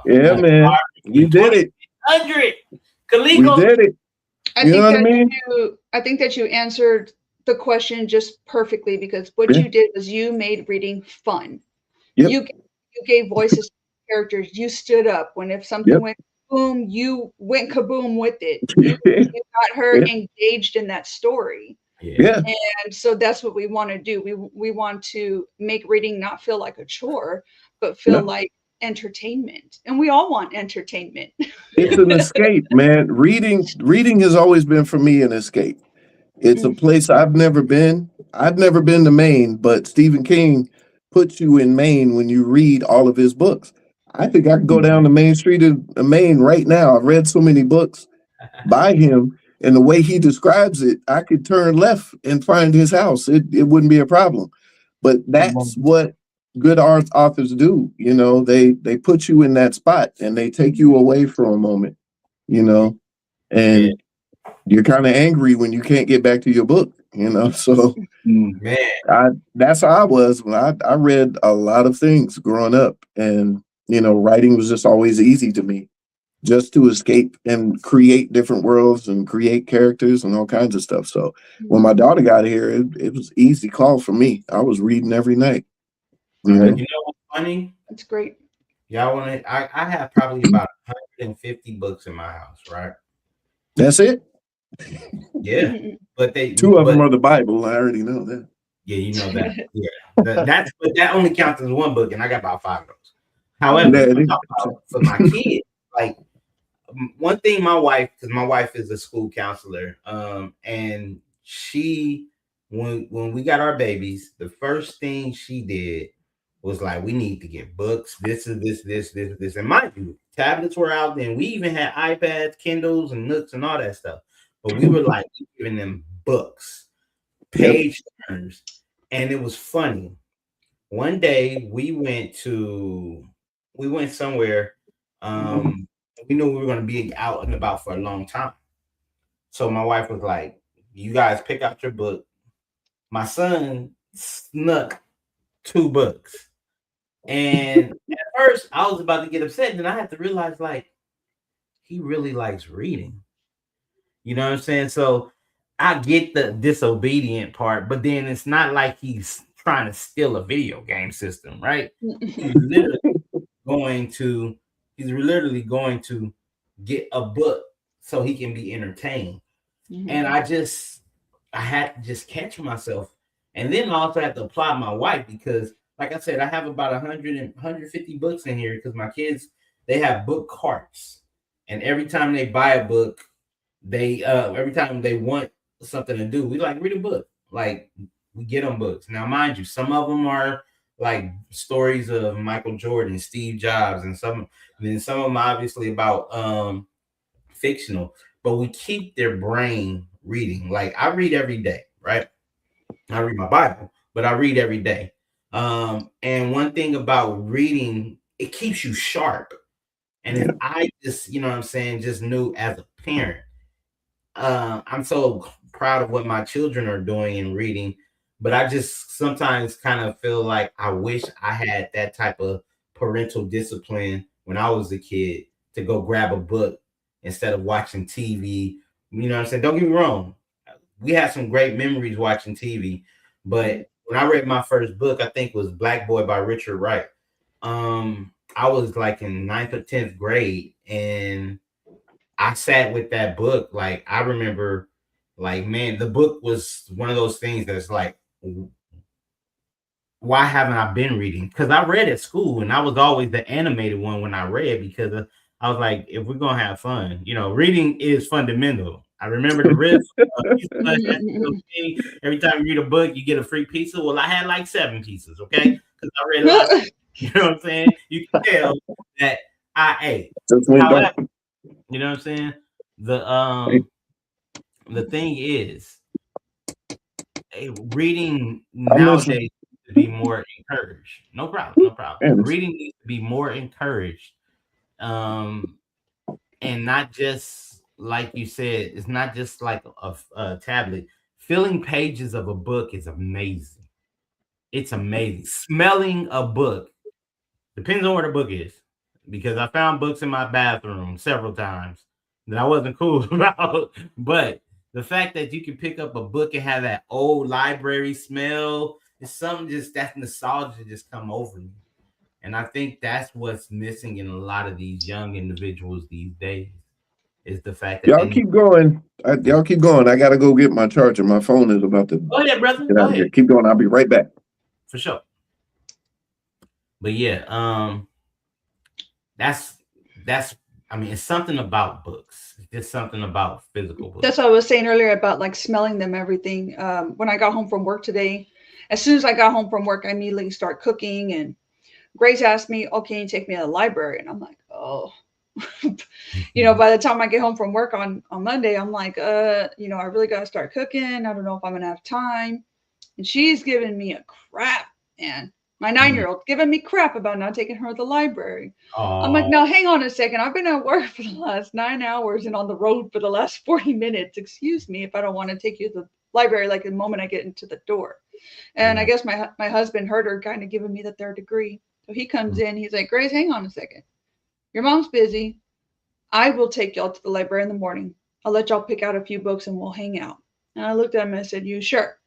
Yeah, man, we did it. 100. We did it. You know what I mean? I think that you answered the question just perfectly because what you did was you made reading fun. Yep. You gave voices to characters. You stood up when if something went boom, you went kaboom with it. You got her engaged in that story. Yeah. And so that's what we want to do. We want to make reading not feel like a chore, but feel like entertainment. And we all want entertainment. It's an escape, man. Reading has always been for me an escape. It's a place I've never been. I've never been to Maine, but Stephen King puts you in Maine when you read all of his books. I think I could go down the main street of Maine right now. I've read so many books by him, and the way he describes it, I could turn left and find his house. It wouldn't be a problem. But that's what good authors do. You know, they put you in that spot and they take you away for a moment, you know, and you're kind of angry when you can't get back to your book, you know. So that's how I was when I read a lot of things growing up, and you know, writing was just always easy to me, just to escape and create different worlds and create characters and all kinds of stuff. So when my daughter got here, it was easy call for me. I was reading every night. You know what's funny? That's great. Y'all want to? I have probably about 150 books in my house, right? That's it. Yeah, but two of them are the Bible. I already know that. Yeah, you know that. Yeah, but that only counts as one book, and I got about 5 of those. However, for my kids, like one thing, because my wife is a school counselor, and she, when we got our babies, the first thing she did was like, we need to get books. This. And mind you, tablets were out then. We even had iPads, Kindles, and Nooks and all that stuff. But we were like giving them books, page turns. And it was funny. One day we went somewhere. We knew we were going to be out and about for a long time. So my wife was like, you guys pick out your book. My son snuck 2 books. And at first I was about to get upset. And then I had to realize, like, he really likes reading. You know what I'm saying? So I get the disobedient part, but then it's not like he's trying to steal a video game system, right? He's literally going to get a book so he can be entertained. And I had to just catch myself. And then I also had to apply my wife because, like I said, I have about 150 books in here because my kids, they have book carts. And every time they buy a book, they every time they want something to do, we like read a book. Like, we get them books. Now, mind you, some of them are like stories of Michael Jordan, Steve Jobs, and some of them obviously about fictional, but we keep their brain reading. Like, I read every day, right? I read my Bible, but I read every day. And one thing about reading, it keeps you sharp. And I just, you know what I'm saying, just knew as a parent, I'm so proud of what my children are doing in reading, but I just sometimes kind of feel like I wish I had that type of parental discipline when I was a kid to go grab a book instead of watching TV. You know what I'm saying? Don't get me wrong. We had some great memories watching TV, but when I read my first book, I think it was Black Boy by Richard Wright. I was like in 9th or 10th grade, and I sat with that book. Like, I remember, like, man, the book was one of those things that's like, why haven't I been reading? Because I read at school, and I was always the animated one when I read because I was like, if we're gonna have fun, you know, reading is fundamental. I remember the riff. Every time you read a book, you get a free pizza. Well, I had like 7 pizzas, okay? Because I read a lot. You know what I'm saying? You can tell that I ate. However, you know what I'm saying? The thing is, reading nowadays needs to be more encouraged. No problem. Reading needs to be more encouraged. And not just, like you said, it's not just like a tablet. Filling pages of a book is amazing. It's amazing. Smelling a book depends on where the book is, because I found books in my bathroom several times that I wasn't cool about. But the fact that you can pick up a book and have that old library smell is something, just that nostalgia just come over me. And I think that's what's missing in a lot of these young individuals these days, is the fact that keep going. Y'all keep going. I gotta go get my charger. My phone is about to go ahead, brother. Get out of here. Keep going. I'll be right back. For sure. But yeah, that's I mean, it's something about books. It's just something about physical books. That's what I was saying earlier about like smelling them, everything. When I got home from work today, as soon as I got home from work, I immediately start cooking, and Grace asked me, "Oh, can you take me to the library?" And I'm like, "Oh." You know, by the time I get home from work on Monday, I'm like, you know, I really got to start cooking. I don't know if I'm going to have time. And she's giving me a crap, man. My 9-year-old giving me crap about not taking her to the library. I'm like, no, hang on a second. I've been at work for the last 9 hours and on the road for the last 40 minutes. Excuse me if I don't want to take you to the library like the moment I get into the door. And I guess my husband heard her kind of giving me the 3rd degree. So he comes in. He's like, Grace, hang on a second. Your mom's busy. I will take y'all to the library in the morning. I'll let y'all pick out a few books and we'll hang out. And I looked at him and I said, you sure?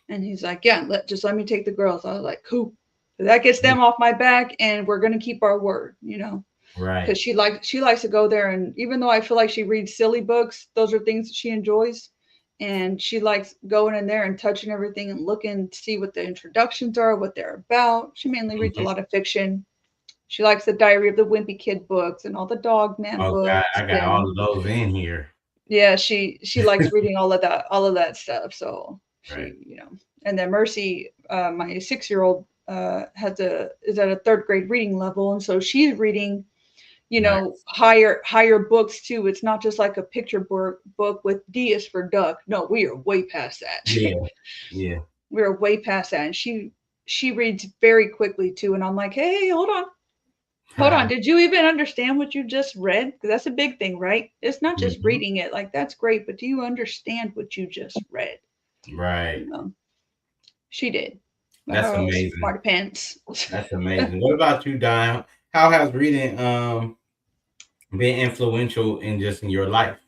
And he's like, yeah, just let me take the girls. I was like, cool. So that gets them off my back, and we're going to keep our word, you know. Right. Because she likes to go there. And even though I feel like she reads silly books, those are things that she enjoys. And she likes going in there and touching everything and looking to see what the introductions are, what they're about. She mainly reads a lot of fiction. She likes the Diary of the Wimpy Kid books and all the Dog Man books. God, I got all of those in here. Yeah, she likes reading all of that stuff. So she, you know. And then Mercy, my 6-year-old, is at a third grade reading level, and so she's reading, higher books too. It's not just like a picture book with D is for duck. No, we are way past that. Yeah. We're way past that, and she reads very quickly too. And I'm like, hey, hold on. Did you even understand what you just read? Because that's a big thing, right? It's not just reading it. Like, that's great, but do you understand what you just read? Right. She did. That's amazing. Smart pants. That's amazing. What about you, Diane? How has reading been influential in your life?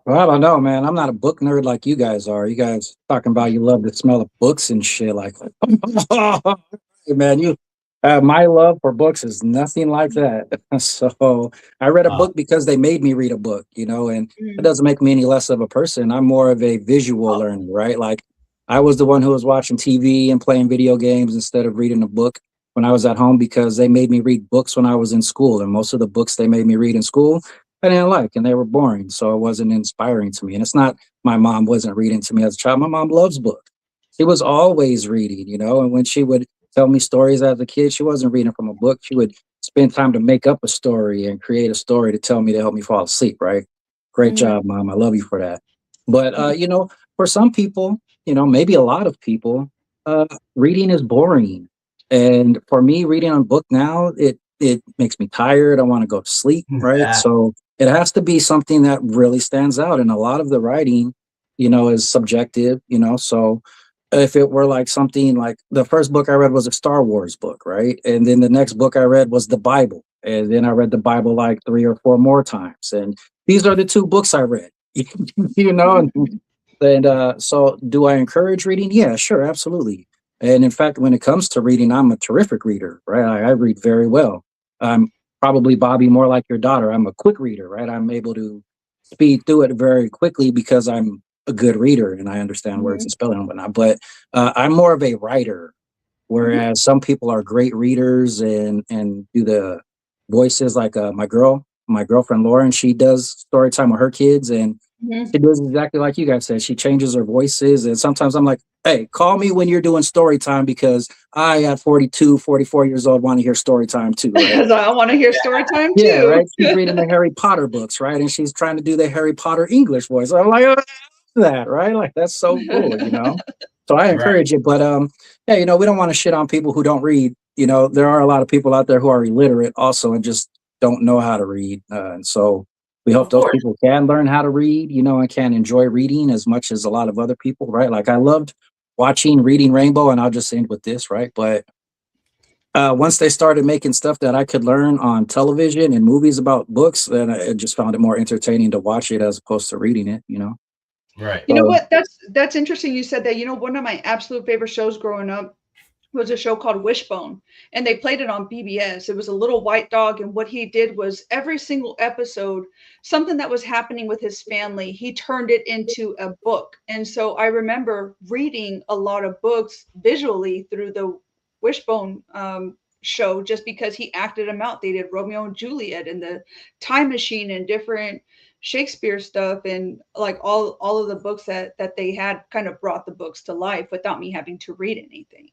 Well, I don't know, man. I'm not a book nerd like you guys are. You guys talking about you love the smell of books and shit. Like, hey, man, my love for books is nothing like that. So I read a book because they made me read a book, and it doesn't make me any less of a person. I'm more of a visual learner, right? Like, I was the one who was watching TV and playing video games instead of reading a book when I was at home because they made me read books when I was in school. And most of the books they made me read in school, I didn't like, and they were boring. So it wasn't inspiring to me. And it's not my mom wasn't reading to me as a child. My mom loves books. She was always reading, and when she would tell me stories as a kid, she wasn't reading from a book. She would spend time to make up a story and create a story to tell me to help me fall asleep, right? Great job, Mom. I love you for that. But, for some people, maybe a lot of people, reading is boring. And for me, reading a book now, it makes me tired. I want to go to sleep, right? Yeah. So it has to be something that really stands out. And a lot of the writing, is subjective, so if it were like something like the first book I read was a Star Wars book, right? And then the next book I read was the Bible. And then I read the Bible like 3 or 4 more times. And these are the 2 books I read, And so do I encourage reading? Yeah, sure, absolutely. And in fact, when it comes to reading, I'm a terrific reader, right? I read very well. I'm probably, Bobby, more like your daughter. I'm a quick reader, right? I'm able to speed through it very quickly because I'm a good reader and I understand words and spelling and whatnot. But I'm more of a writer, whereas some people are great readers and do the voices like my girlfriend Lauren. She does story time with her kids and she does exactly like you guys said. She changes her voices. And sometimes I'm like, hey, call me when you're doing story time because I, at 42, 44 years old, want to hear story time too, right? I want to hear story time too. Yeah, right. She's reading the Harry Potter books, right? And she's trying to do the Harry Potter English voice. I'm like, oh, that, right? Like, that's so cool, So I encourage it. But yeah, we don't want to shit on people who don't read. There are a lot of people out there who are illiterate also and just don't know how to read. And so we hope those people can learn how to read, and can enjoy reading as much as a lot of other people, right? Like, I loved watching Reading Rainbow, and I'll just end with this, right? But once they started making stuff that I could learn on television and movies about books, then I just found it more entertaining to watch it as opposed to reading it, Right. You know what? That's interesting you said that. One of my absolute favorite shows growing up was a show called Wishbone, and they played it on PBS. It was a little white dog, and what he did was every single episode, something that was happening with his family, he turned it into a book. And so I remember reading a lot of books visually through the Wishbone show, just because he acted them out. They did Romeo and Juliet and the Time Machine and different Shakespeare stuff, and like all of the books that they had kind of brought the books to life without me having to read anything.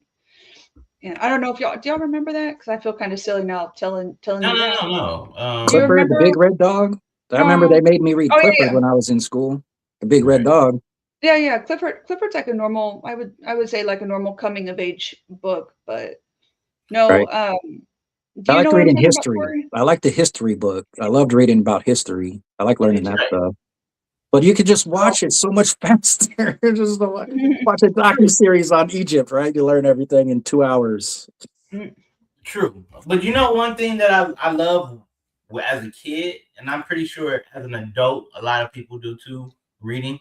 And I don't know if do y'all remember that? Because I feel kind of silly now telling you that. No. Do you Clifford, remember the big red dog? I remember they made me read Clifford when I was in school. The big red dog. Yeah. Clifford's like a normal, I would say like a normal coming of age book, but no. Right. Do I you like know what I'm reading talking history. I like the history book. I loved reading about history. I like learning that stuff. But you could just watch it so much faster. Just watch a docu-series on Egypt, right? You learn everything in 2 hours. True. But one thing that I love as a kid, and I'm pretty sure as an adult, a lot of people do too, reading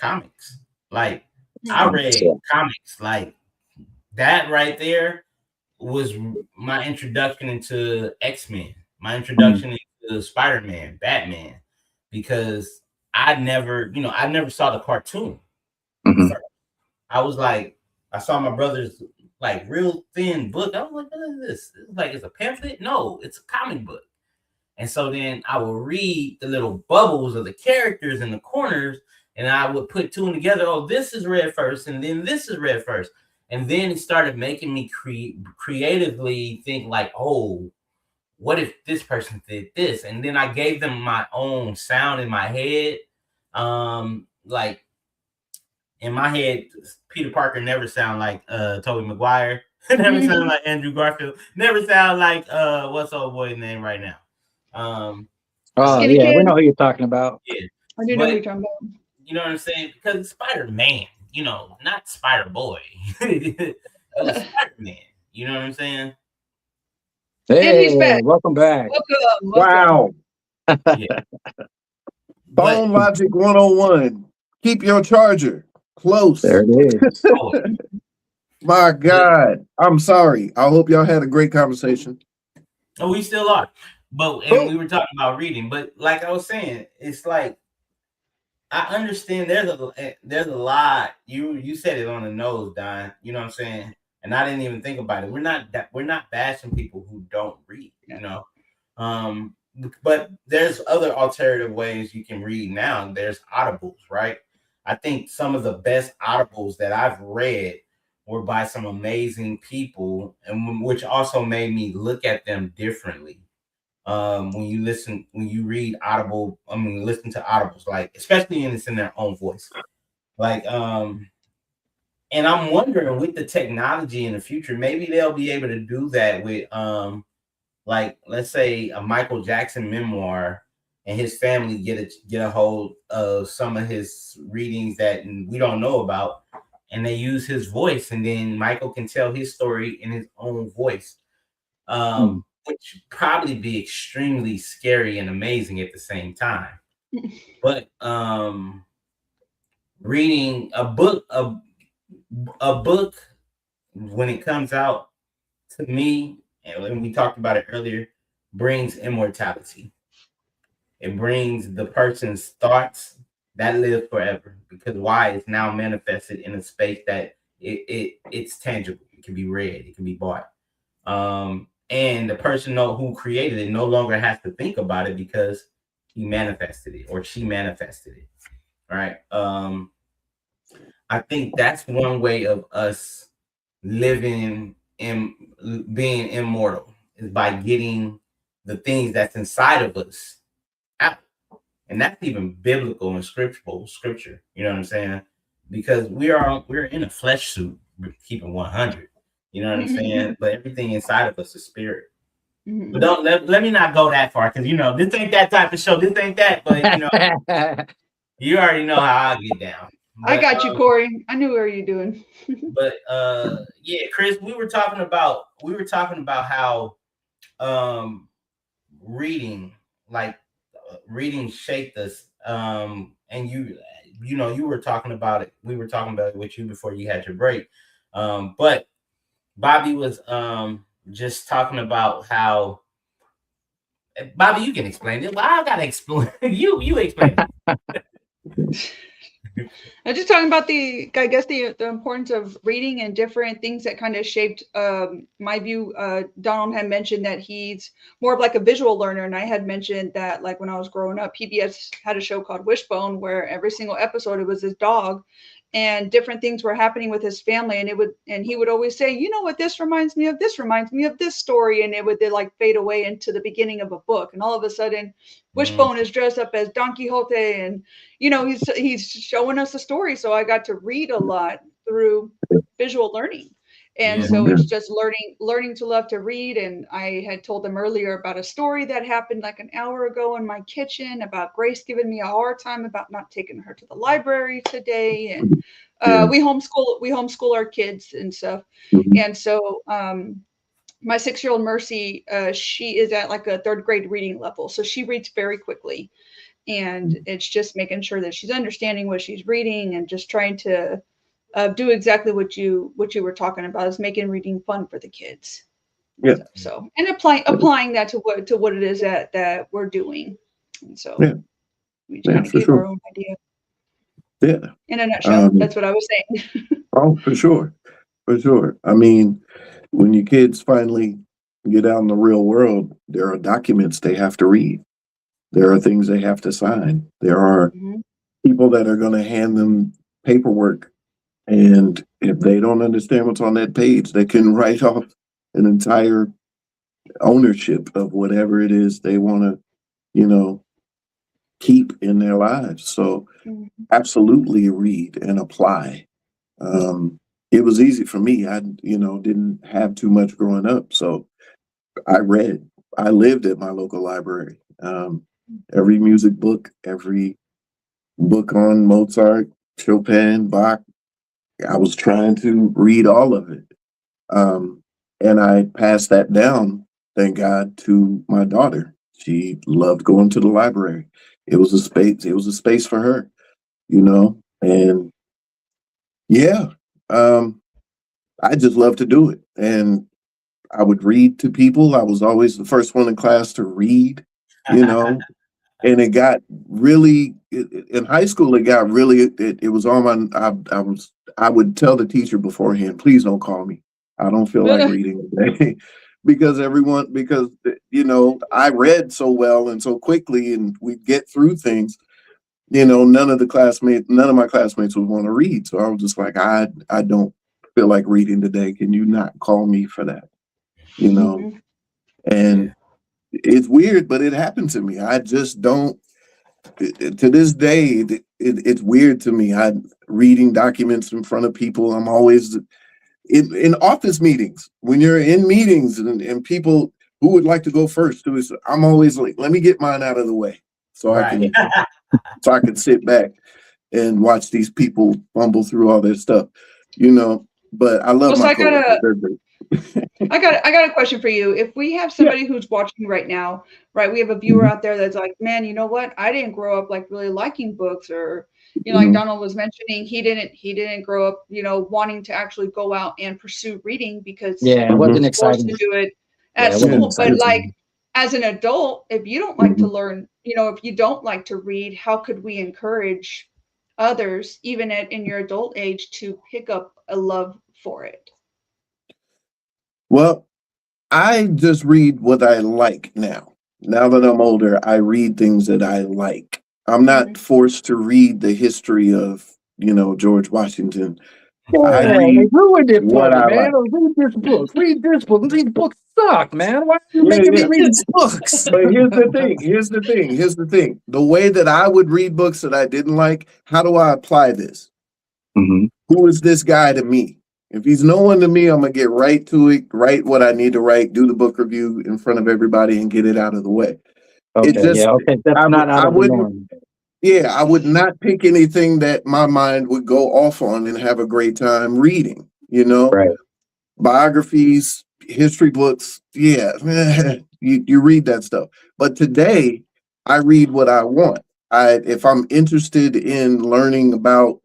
comics. Like, I read comics. Like, that right there was my introduction into X-Men, my introduction into Spider-Man, Batman, because I never saw the cartoon. I was like, I saw my brother's like real thin book. I was like, what is this? It's like, it's a pamphlet? No, it's a comic book. And so then I would read the little bubbles of the characters in the corners, and I would put 2 together. Oh, this is read first, and then this is read first. And then it started making me creatively think like, oh, what if this person did this? And then I gave them my own sound in my head. Like in my head, Peter Parker never sound like Tobey Maguire. Never sound like Andrew Garfield. Never sound like what's old boy's name right now? Skinny yeah, Kid? we know who you're talking about. Yeah. I do know who you're talking about. You know what I'm saying? Because it's Spider-Man, you know, not Spider-Boy. It was Spider-Man. You know what I'm saying? Hey, And he's back. welcome back. Welcome. Wow. Yeah. Phone Logic 101. Keep your charger close. There it is. My God. I'm sorry. I hope y'all had a great conversation. Oh, we still are. And we were talking about reading. But like I was saying, it's like I understand there's a lot. You said it on the nose, Don. You know what I'm saying? And I didn't even think about it. We're not bashing people who don't read, you know. But there's other alternative ways you can read now. There's audibles, right? I think some of the best audibles that I've read were by some amazing people, and which also made me look at them differently. When you read listen to audibles, like especially when it's in their own voice. Like, and I'm wondering with the technology in the future, maybe they'll be able to do that with like let's say a Michael Jackson memoir and his family get a hold of some of his readings that we don't know about, and they use his voice, and then Michael can tell his story in his own voice, which probably be extremely scary and amazing at the same time. But reading a book when it comes out, to me, and we talked about it earlier, brings immortality. It brings the person's thoughts that live forever, because why is now manifested in a space that it's tangible. It can be read, it can be bought. And the person who created it no longer has to think about it because he manifested it or she manifested it. Right. I think that's one way of us living and being immortal, is by getting the things that's inside of us out. And that's even biblical and scripture. You know what I'm saying? Because we're in a flesh suit, keeping 100. You know what I'm saying? But everything inside of us is spirit. But don't let me not go that far, because this ain't that type of show. This ain't that, but you already know how I get down. But, I got you, Corey. I knew what you doing. But yeah, Chris, we were talking about how reading shaped us. And you were talking about it. We were talking about it with you before you had your break. But Bobby was just talking about how. Bobby, you can explain it. Well, I gotta explain. You explain it. I'm just talking about the importance of reading and different things that kind of shaped my view. Donald had mentioned that he's more of like a visual learner, and I had mentioned that like when I was growing up, PBS had a show called Wishbone, where every single episode it was his dog, and different things were happening with his family, and he would always say, you know what, this reminds me of this story, and it would like fade away into the beginning of a book, and all of a sudden Wishbone is dressed up as Don Quixote, and he's showing us a story. So I got to read a lot through visual learning. And so it's just learning to love to read. And I had told them earlier about a story that happened like an hour ago in my kitchen about Grace giving me a hard time about not taking her to the library today. And we homeschool our kids and stuff. And so my 6-year-old Mercy, she is at like a 3rd grade reading level. So she reads very quickly. And it's just making sure that she's understanding what she's reading and just trying to do exactly what you were talking about, is making reading fun for the kids. Yeah. So and applying that to what it is that we're doing. And so we kind of gave our own idea. Yeah. In a nutshell, that's what I was saying. Oh, for sure. For sure. I mean, when your kids finally get out in the real world, there are documents they have to read. There are things they have to sign. There are people that are going to hand them paperwork And if they don't understand what's on that page, they can write off an entire ownership of whatever it is they want to, you know, keep in their lives. So absolutely read and apply. It was easy for me. I, didn't have too much growing up. So I read. I lived at my local library. Every music book, every book on Mozart, Chopin, Bach, I was trying to read all of it. And I passed that down, thank God, to my daughter. She loved going to the library. It was a space for her, and yeah, I just love to do it. And I would read to people. I was always the first one in class to read, and it got really in high school. It got really. It was on my. I would tell the teacher beforehand, please don't call me. I don't feel like reading today, because I read so well and so quickly, and we'd get through things. None of my classmates would want to read. So I was just like, I don't feel like reading today. Can you not call me for that? And it's weird, but it happened to me. I just don't. To this day, it's weird to me. I'm reading documents in front of people. I'm always in office meetings. When you're in meetings and people who would like to go first, I'm always like, let me get mine out of the way so I can sit back and watch these people fumble through all their stuff. But I love my coworkers. I got a question for you. If we have somebody who's watching right now, right? We have a viewer out there that's like, man, you know what? I didn't grow up like really liking books, or like Donald was mentioning, he didn't grow up, wanting to actually go out and pursue reading because it wasn't exciting to do it at school. But like as an adult, if you don't like to learn, if you don't like to read, how could we encourage others, even in your adult age, to pick up a love for it? Well, I just read what I like now. Now that I'm older, I read things that I like. I'm not forced to read the history of, George Washington. I read ruined it for what me, I man. like. Read this book. Read this book. These books suck, man. Why are you making me read these books? But here's the thing. The way that I would read books that I didn't like, how do I apply this? Who is this guy to me? If he's no one to me, I'm going to get right to it, write what I need to write, do the book review in front of everybody and get it out of the way. Okay, that's not out of the norm. Yeah, I would not pick anything that my mind would go off on and have a great time reading, Right. Biographies, history books, you read that stuff. But today, I read what I want. If I'm interested in learning about,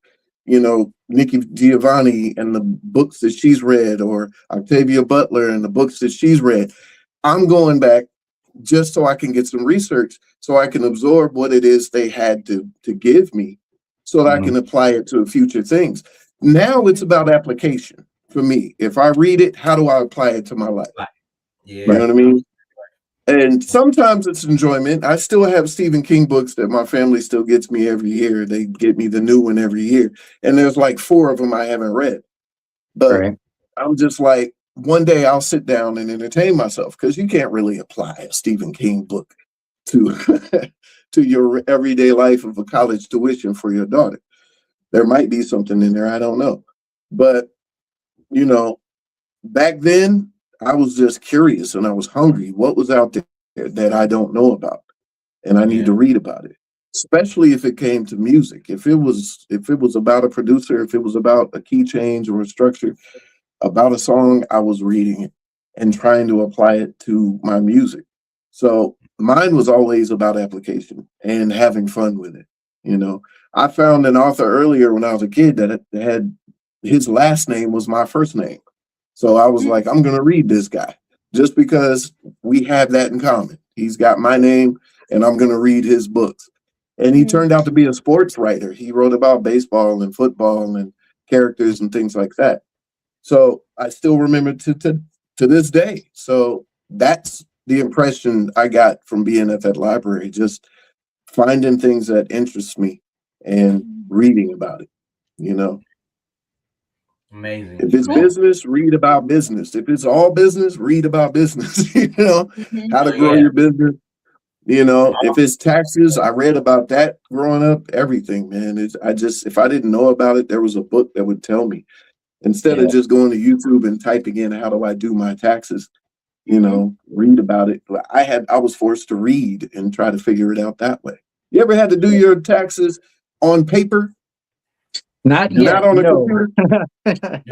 Nikki Giovanni and the books that she's read, or Octavia Butler and the books that she's read, I'm going back just so I can get some research, so I can absorb what it is they had to give me, so that I can apply it to future things. Now it's about application for me. If I read it, how do I apply it to my life? Yeah. You know what I mean? And sometimes it's enjoyment. I still have Stephen King books that my family still gets me every year. They get me the new one every year. And there's like 4 of them I haven't read. But I'm just like, one day I'll sit down and entertain myself, because you can't really apply a Stephen King book to to your everyday life of a college tuition for your daughter. There might be something in there, I don't know. But, back then I was just curious and I was hungry. What was out there that I don't know about? And I need to read about it, especially if it came to music. If it was about a producer, if it was about a key change or a structure, about a song, I was reading it and trying to apply it to my music. So mine was always about application and having fun with it. I found an author earlier when I was a kid that had his last name was my first name. So I was like, I'm going to read this guy just because we have that in common. He's got my name and I'm going to read his books. And he turned out to be a sports writer. He wrote about baseball and football and characters and things like that. So I still remember to this day. So that's the impression I got from being at that library, just finding things that interest me and reading about it, Amazing. If it's business, read about business. If it's all business, read about business. You know, how to grow your business. You know, if it's taxes, I read about that growing up. Everything, man. If I didn't know about it, there was a book that would tell me instead of just going to YouTube and typing in how do I do my taxes. You know, read about it. I was forced to read and try to figure it out that way. You ever had to do your taxes on paper? Not yet. Not on a computer.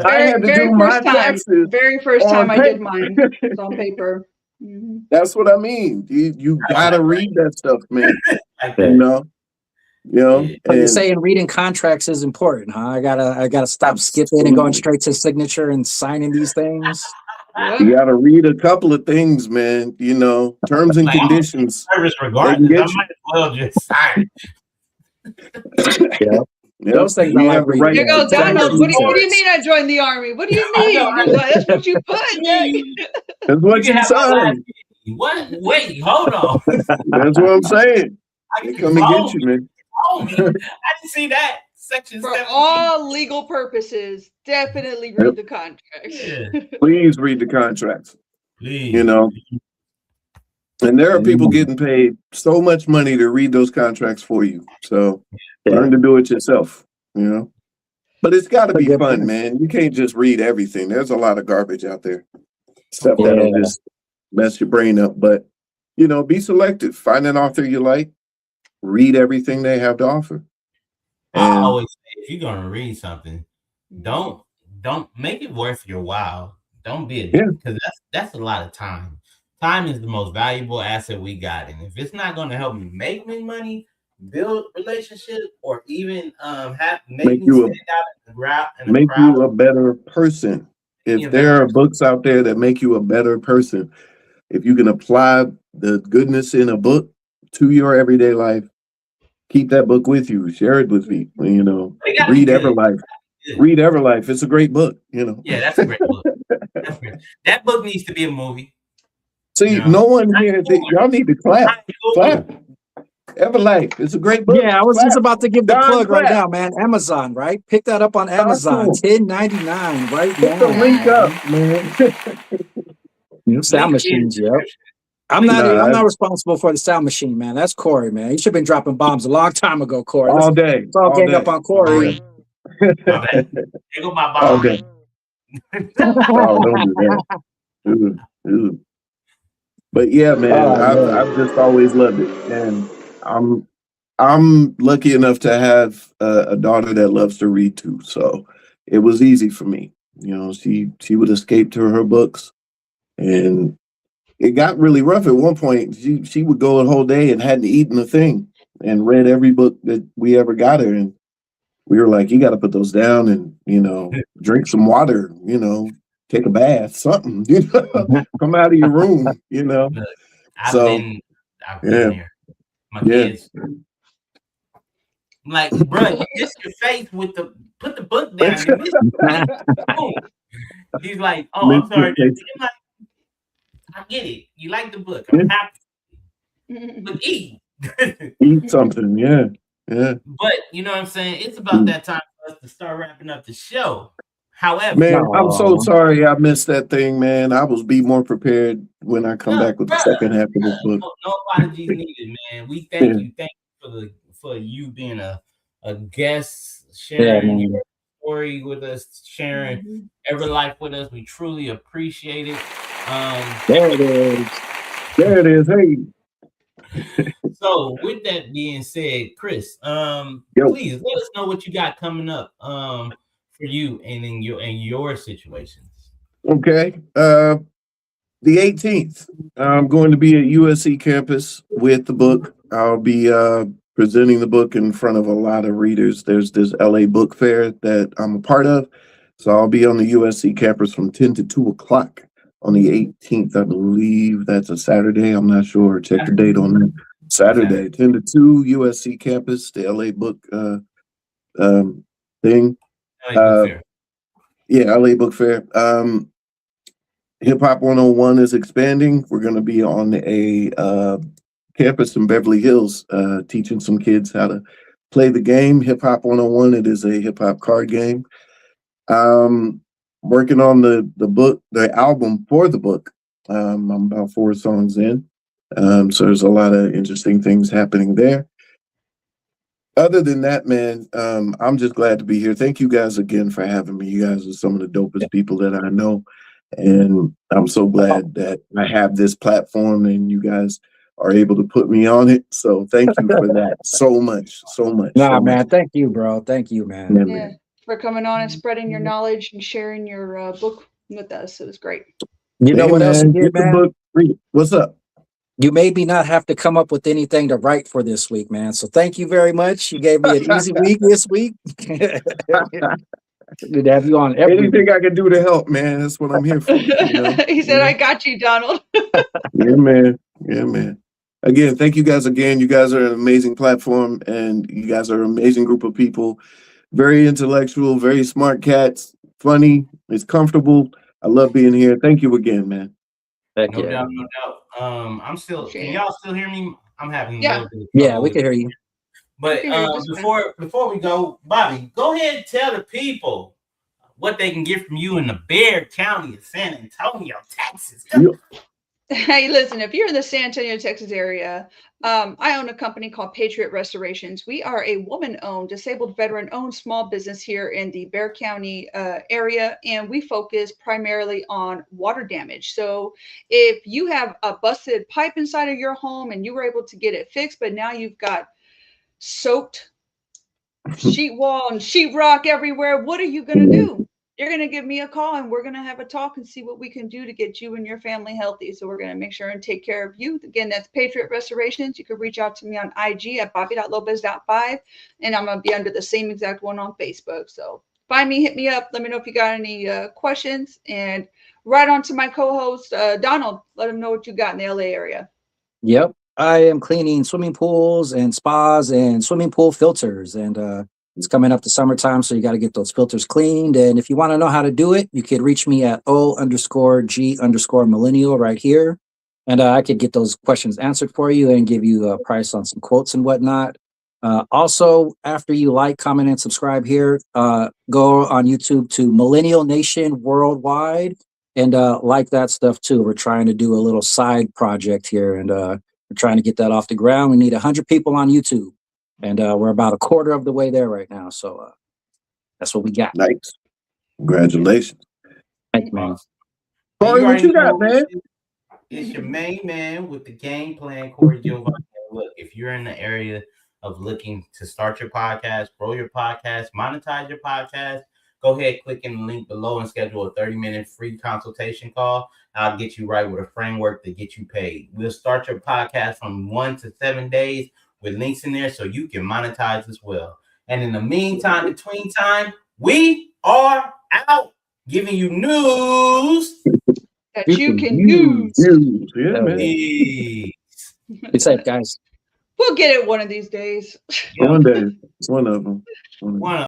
I had to do my taxes. Very first time I did mine was on paper. That's what I mean. You gotta read that stuff, man. You know. So you're saying reading contracts is important, huh? I gotta stop skipping and going straight to signature and signing these things. You gotta read a couple of things, man. You know, terms and conditions. Service regardless, I might as well just sign. Those things I like reading. There goes Donald. What do you mean I joined the army? What do you mean? That's what you put. That's what you signed. What? Wait, hold on. That's what I'm saying. They come and get you, man. I didn't see that. Section For 17. all legal purposes, definitely read the contract. Please read the contracts. Please. You know. And there are people getting paid so much money to read those contracts for you. So learn to do it yourself, you know. But it's got to be fun, man. You can't just read everything. There's a lot of garbage out there. Stuff that'll just mess your brain up. But, you know, be selective. Find an author you like. Read everything they have to offer. I always say, if you're going to read something, don't make it worth your while. Don't be a because that's a lot of time. Time is the most valuable asset we got, and if it's not going to help me make me money, build relationship, or even make me stand out in the crowd, make you a better person. If there are books out there that make you a better person, if you can apply the goodness in a book to your everyday life, keep that book with you. Share it with me. You know, read Everlife. Read Everlife. It's a great book. You know. Yeah, that's a great book. That book needs to be a movie. See, no one here. Y'all need to clap. Clap. Everlife. It's a great book. Yeah, I was just about to give the plug right now, man. Amazon, right? Pick that up on Amazon. $10.99 right now. Put the link up, man. New sound machines, yep. I'm not responsible for the sound machine, man. That's Corey, man. You should have been dropping bombs a long time ago, Corey. All day. It's all gang up on Corey. There go my bomb. All day. Oh, don't do that. Ooh. But yeah, man, I've just always loved it, and I'm lucky enough to have a daughter that loves to read too. So it was easy for me. You know, she would escape to her books, and it got really rough at one point. She would go a whole day and hadn't eaten a thing, and read every book that we ever got her, and we were like, you got to put those down, and you know, drink some water, you know. Take a bath, something, you know, come out of your room, you know. I've been here. My kids. I'm like, bro, you miss your face with put the book down. He's like, oh, I'm sorry. I'm like, I get it. You like the book. I'm happy. But eat. Eat something, yeah. But you know what I'm saying? It's about that time for us to start wrapping up the show. However, man, I'm so sorry I missed that thing, man. I will be more prepared when I come back with the second half of this book. No apologies needed, man. We thank you. Thank you for you being a guest, sharing your story with us, sharing Everlife with us. We truly appreciate it. There it is. There it is. Hey. So with that being said, Chris, please let us know what you got coming up. For you and in your situations. Okay. The 18th, I'm going to be at USC campus with the book. I'll be presenting the book in front of a lot of readers. There's this LA book fair that I'm a part of. So I'll be on the USC campus from 10 to 2 o'clock on the 18th. I believe that's a Saturday. I'm not sure. Check the date on that. Saturday, 10 to 2, USC campus, the LA book thing. LA Book Fair. Hip Hop 101 is expanding. We're going to be on a campus in Beverly Hills teaching some kids how to play the game. Hip Hop 101, it is a hip hop card game. Working on the book, the album for the book. I'm about 4 songs in. So there's a lot of interesting things happening there. Other than that, man, I'm just glad to be here. Thank you guys again for having me. You guys are some of the dopest people that I know. And I'm so glad that I have this platform and you guys are able to put me on it. So thank you for that so much, so much. Nah, so man. much. Thank you, bro. Thank you, man. Yeah, Yeah, man. for coming on and spreading your knowledge and sharing your book with us. It was great. You know Hey, what else you man, did, get the man? book. Read it. What's up? You maybe not have to come up with anything to write for this week, man. So thank you very much. You gave me an easy week this week. Good to have you on every Anything week. I can do to help, man. That's what I'm here for. You know? He said, Yeah. I got you, Donald. Yeah, man. Yeah, man. Again, thank you guys again. You guys are an amazing platform and you guys are an amazing group of people. Very intellectual, very smart cats, funny, it's comfortable. I love being here. Thank you again, man. Heck No yeah, doubt, man. no doubt. I'm still. Appreciate Can it. y'all still hear me? I'm having a Yeah. little bit of Yeah, trouble we with can hear you. But We can hear you just fine. before we go, Bobby, go ahead and tell the people what they can get from you in the Bexar County of San Antonio, Texas. Go. Hey, listen, if you're in the San Antonio, Texas area, I own a company called Patriot Restorations. We are a woman-owned, disabled veteran-owned small business here in the Bexar County area, and we focus primarily on water damage. So if you have a busted pipe inside of your home and you were able to get it fixed, but now you've got soaked sheet wall and sheetrock everywhere, what are you going to do? You're going to give me a call and we're going to have a talk and see what we can do to get you and your family healthy. So we're going to make sure and take care of you. Again, that's Patriot Restorations. You can reach out to me on IG at bobby.lopez.5, and I'm going to be under the same exact one on Facebook. So find me, hit me up. Let me know if you got any questions. And right on to my co-host, Donald. Let him know what you got in the LA area. Yep. I am cleaning swimming pools and spas and swimming pool filters. And it's coming up to summertime, so you got to get those filters cleaned. And if you want to know how to do it, you could reach me at O_G_millennial right here. And I could get those questions answered for you and give you a price on some quotes and whatnot. Also, after you like, comment, and subscribe here, go on YouTube to Millennial Nation Worldwide. And like that stuff too. We're trying to do a little side project here, and we're trying to get that off the ground. We need 100 people on YouTube, and we're about a quarter of the way there right now. So that's what we got. Nice. Congratulations. Thanks, man. Corey, what you got, man? It's your main man with the game plan, Corey Giovanni. Look, if you're in the area of looking to start your podcast, grow your podcast, monetize your podcast, go ahead, click in the link below and schedule a 30-minute free consultation call. I'll get you right with a framework to get you paid. We'll start your podcast from 1 to 7 days with links in there so you can monetize as well. And in the meantime, between time, we are out giving you news that you can use. Yeah, man. Be safe, guys. We'll get it one of these days. One day. One of them. One of